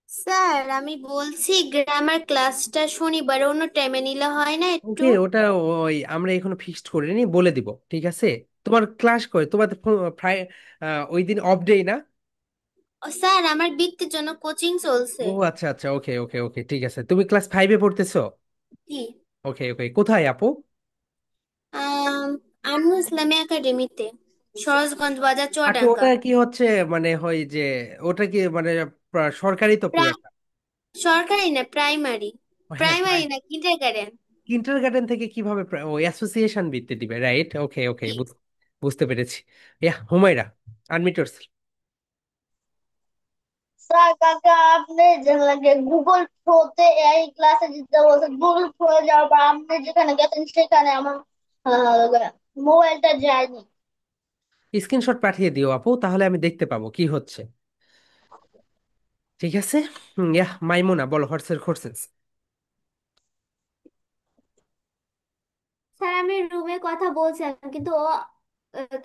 স্যার আমি বলছি গ্রামার ক্লাসটা শনিবার অন্য টাইমে নিলে হয় না একটু? ওকে ওটা, ওই আমরা এখনো ফিক্সড করিনি, বলে দিব, ঠিক আছে। তোমার ক্লাস করে তোমাদের প্রায় ওই দিন অফ ডে না? ও স্যার আমার বৃত্তির জন্য কোচিং চলছে। ও আচ্ছা আচ্ছা, ওকে ওকে ওকে, ঠিক আছে। তুমি ক্লাস 5-এ পড়তেছো? জি। ওকে ওকে, কোথায় আপু? আনমু ইসলামী একাডেমিতে, সরোজগঞ্জ বাজার, আপু চুয়াডাঙ্গা। ওটা কি হচ্ছে, মানে হয় যে ওটা কি মানে সরকারি তো প্রা- পুরাটা? সরকারি না, প্রাইমারি। ও হ্যাঁ, প্রাইমারি না, কিন্ডার গার্ডেন। কিন্টার গার্ডেন থেকে কিভাবে ও অ্যাসোসিয়েশন ভিত্তি দিবে, রাইট? ওকে ওকে, বুঝতে পেরেছি। ইয়া হুমায়রা, আনমিউট ইয়োরসেলফ। স্যার কাকা আপনি যে লাগে গুগল প্রোতে এই ক্লাসে দিতে বলছে, গুগল প্রো যাওয়ার পর আপনি যেখানে গেছেন সেখানে আমার মোবাইলটা যায়নি। স্ক্রিনশট পাঠিয়ে দিও আপু, তাহলে আমি দেখতে পাবো কি হচ্ছে, ঠিক আছে। ইয়া মাইমুনা বলো হোয়াটস এর কোশ্চেন্স। স্যার আমি রুমে কথা বলছিলাম কিন্তু ও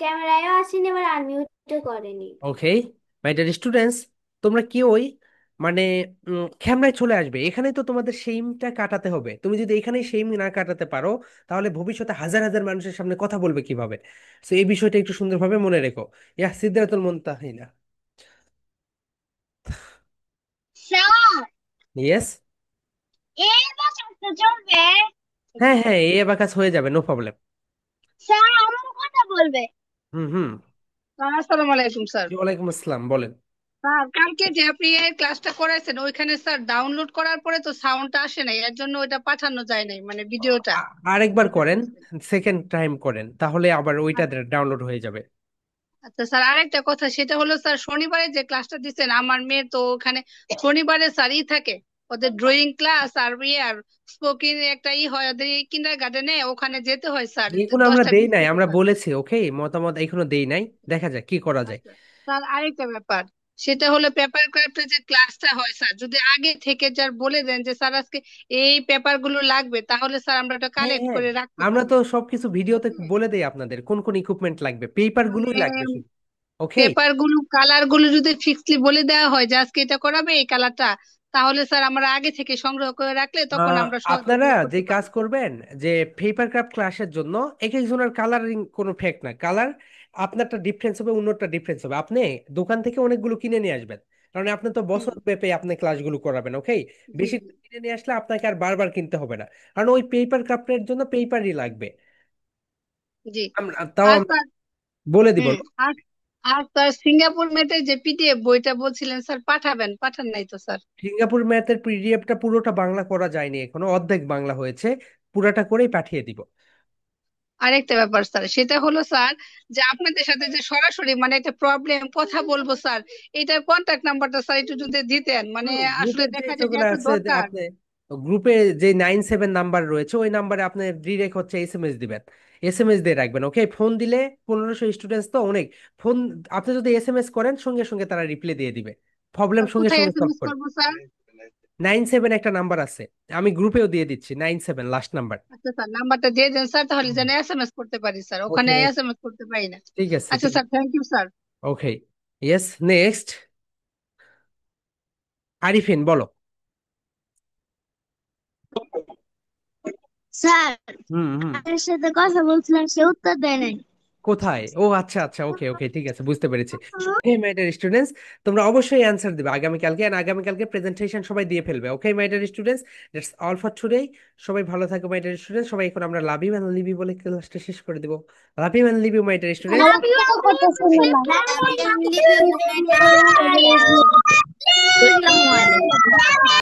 ক্যামেরায়ও আসেনি, এবার আনমিউটও করেনি। ওকে, মাই ডিয়ার স্টুডেন্টস, তোমরা কি ওই মানে ক্যামেরায় চলে আসবে, এখানে তো তোমাদের সেইমটা কাটাতে হবে। তুমি যদি এখানেই সেইম না কাটাতে পারো, তাহলে ভবিষ্যতে হাজার হাজার মানুষের সামনে কথা বলবে কিভাবে? তো এই বিষয়টা একটু সুন্দরভাবে মনে রেখো। ইয়া সিদ্ধাতুল মুনতাহিনা। Sir yes. এই বাসাতে চলবে? হ্যাঁ হ্যাঁ, এই অ্যাবাকাস হয়ে যাবে, নো প্রবলেম। স্যার আমার কথা বলবে? হুম হুম। আসসালামু আলাইকুম স্যার। ওয়ালাইকুম আসসালাম, বলেন। স্যার কালকে যে আপনি এই ক্লাসটা করাইছেন ওইখানে স্যার ডাউনলোড করার পরে তো সাউন্ডটা আসে নাই, এর জন্য ওইটা পাঠানো যায় নাই, মানে ভিডিওটা। আরেকবার যেটা করেন, দিয়েছেন। সেকেন্ড টাইম করেন, তাহলে আবার ওইটা ডাউনলোড হয়ে যাবে। আচ্ছা স্যার, আরেকটা কথা, সেটা হলো স্যার শনিবারে যে ক্লাসটা দিচ্ছেন আমার মেয়ের তো ওখানে শনিবারে স্যার থাকে, ওদের ড্রয়িং ক্লাস আর আর স্পোকিং একটা হয় ওদের কিন্ডার গার্ডেনে, ওখানে যেতে হয় স্যার এখনো আমরা 10টা দেই 20 নাই, থেকে আমরা স্যার। বলেছি ওকে, মতামত এখনো দেই নাই, দেখা যাক কি করা যায়। আচ্ছা স্যার, আরেকটা ব্যাপার, সেটা হলো পেপার ক্রাফটের যে ক্লাসটা হয় স্যার, যদি আগে থেকে যার বলে দেন যে স্যার আজকে এই পেপার গুলো লাগবে, তাহলে স্যার আমরা ওটা হ্যাঁ কালেক্ট হ্যাঁ, করে রাখতে আমরা পারি। তো সবকিছু ভিডিওতে বলে দেই আপনাদের কোন কোন ইকুইপমেন্ট লাগবে, পেপার গুলোই লাগবে শুধু। ওকে। পেপার গুলো কালার গুলো যদি ফিক্সলি বলে দেওয়া হয় যে আজকে এটা করাবে এই কালারটা, তাহলে স্যার আমরা আগে থেকে সংগ্রহ করে রাখলে তখন আমরা সহজে আপনারা ওগুলো যে করতে কাজ পারবো। করবেন, যে পেপার ক্রাফট ক্লাসের জন্য এক একজনের কালারিং কোনো ফেক না, কালার আপনারটা ডিফারেন্স হবে, অন্যটা ডিফারেন্স হবে। আপনি দোকান থেকে অনেকগুলো কিনে নিয়ে আসবেন, কারণ আপনি তো হুম। বছর ব্যাপী আপনি ক্লাসগুলো করাবেন, ওকে। জি বেশি জি। করে কিনে নিয়ে আসলে আপনাকে আর বারবার কিনতে হবে না, কারণ ওই পেপার ক্রাফটের জন্য পেপারই লাগবে। জি। তাও আর আমরা স্যার, বলে দিব। হুম, আর আর স্যার সিঙ্গাপুর মেটের যে পিডিএফ বইটা বলছিলেন স্যার পাঠাবেন, পাঠান নাই তো স্যার। সিঙ্গাপুর ম্যাথের পিডিএফটা পুরোটা বাংলা করা যায়নি এখনো, অর্ধেক বাংলা হয়েছে, পুরাটা করেই পাঠিয়ে দিব। আরেকটা ব্যাপার স্যার, সেটা হলো স্যার যে আপনাদের সাথে যে সরাসরি মানে একটা প্রবলেম কথা বলবো স্যার, এটার কন্ট্যাক্ট নাম্বারটা স্যার একটু যদি দিতেন, মানে আসলে গ্রুপের যে দেখা যায় যে যেগুলো এত আছে দরকার। আপনি গ্রুপে যে 97 নাম্বার রয়েছে ওই নাম্বারে আপনি ডিরেক্ট হচ্ছে এসএমএস দিবেন, এসএমএস দিয়ে রাখবেন। ওকে, ফোন দিলে 1500 স্টুডেন্টস তো অনেক ফোন, আপনি যদি এসএমএস করেন সঙ্গে সঙ্গে তারা রিপ্লাই দিয়ে দিবে, প্রবলেম সঙ্গে কোথায় সঙ্গে সলভ এসএমএস করে। করবো স্যার? 97 একটা নাম্বার আছে, আমি গ্রুপেও দিয়ে দিচ্ছি, 97 লাস্ট নাম্বার। আচ্ছা স্যার, নাম্বারটা দিয়ে দেন স্যার, তাহলে যেন এসএমএস করতে পারি স্যার, ওখানে ওকে, এসএমএস করতে পারি না। ঠিক আছে, আচ্ছা ঠিক স্যার, আছে। Thank you sir. Okay, yes, next Arifin বলো। Sir, hmm hmm. আপনার সাথে কথা বলছিলাম, সে উত্তর দেয় নাই। কোথায়? ও আচ্ছা আচ্ছা, ওকে ওকে, ঠিক আছে, বুঝতে পেরেছি। ওকে মাই ডিয়ার স্টুডেন্টস, তোমরা অবশ্যই অ্যান্সার দিবে আগামীকালকে, আর আগামীকালকে প্রেজেন্টেশন সবাই দিয়ে ফেলবে। Okay my dear students, that's all for today. সবাই ভালো থাকো মাই ডিয়ার স্টুডেন্টস, সবাই এখন আমরা love you and leave you বলে ক্লাসটা শেষ করে দেবো। Love you and leave you my dear students. Love you, করতেছেন না।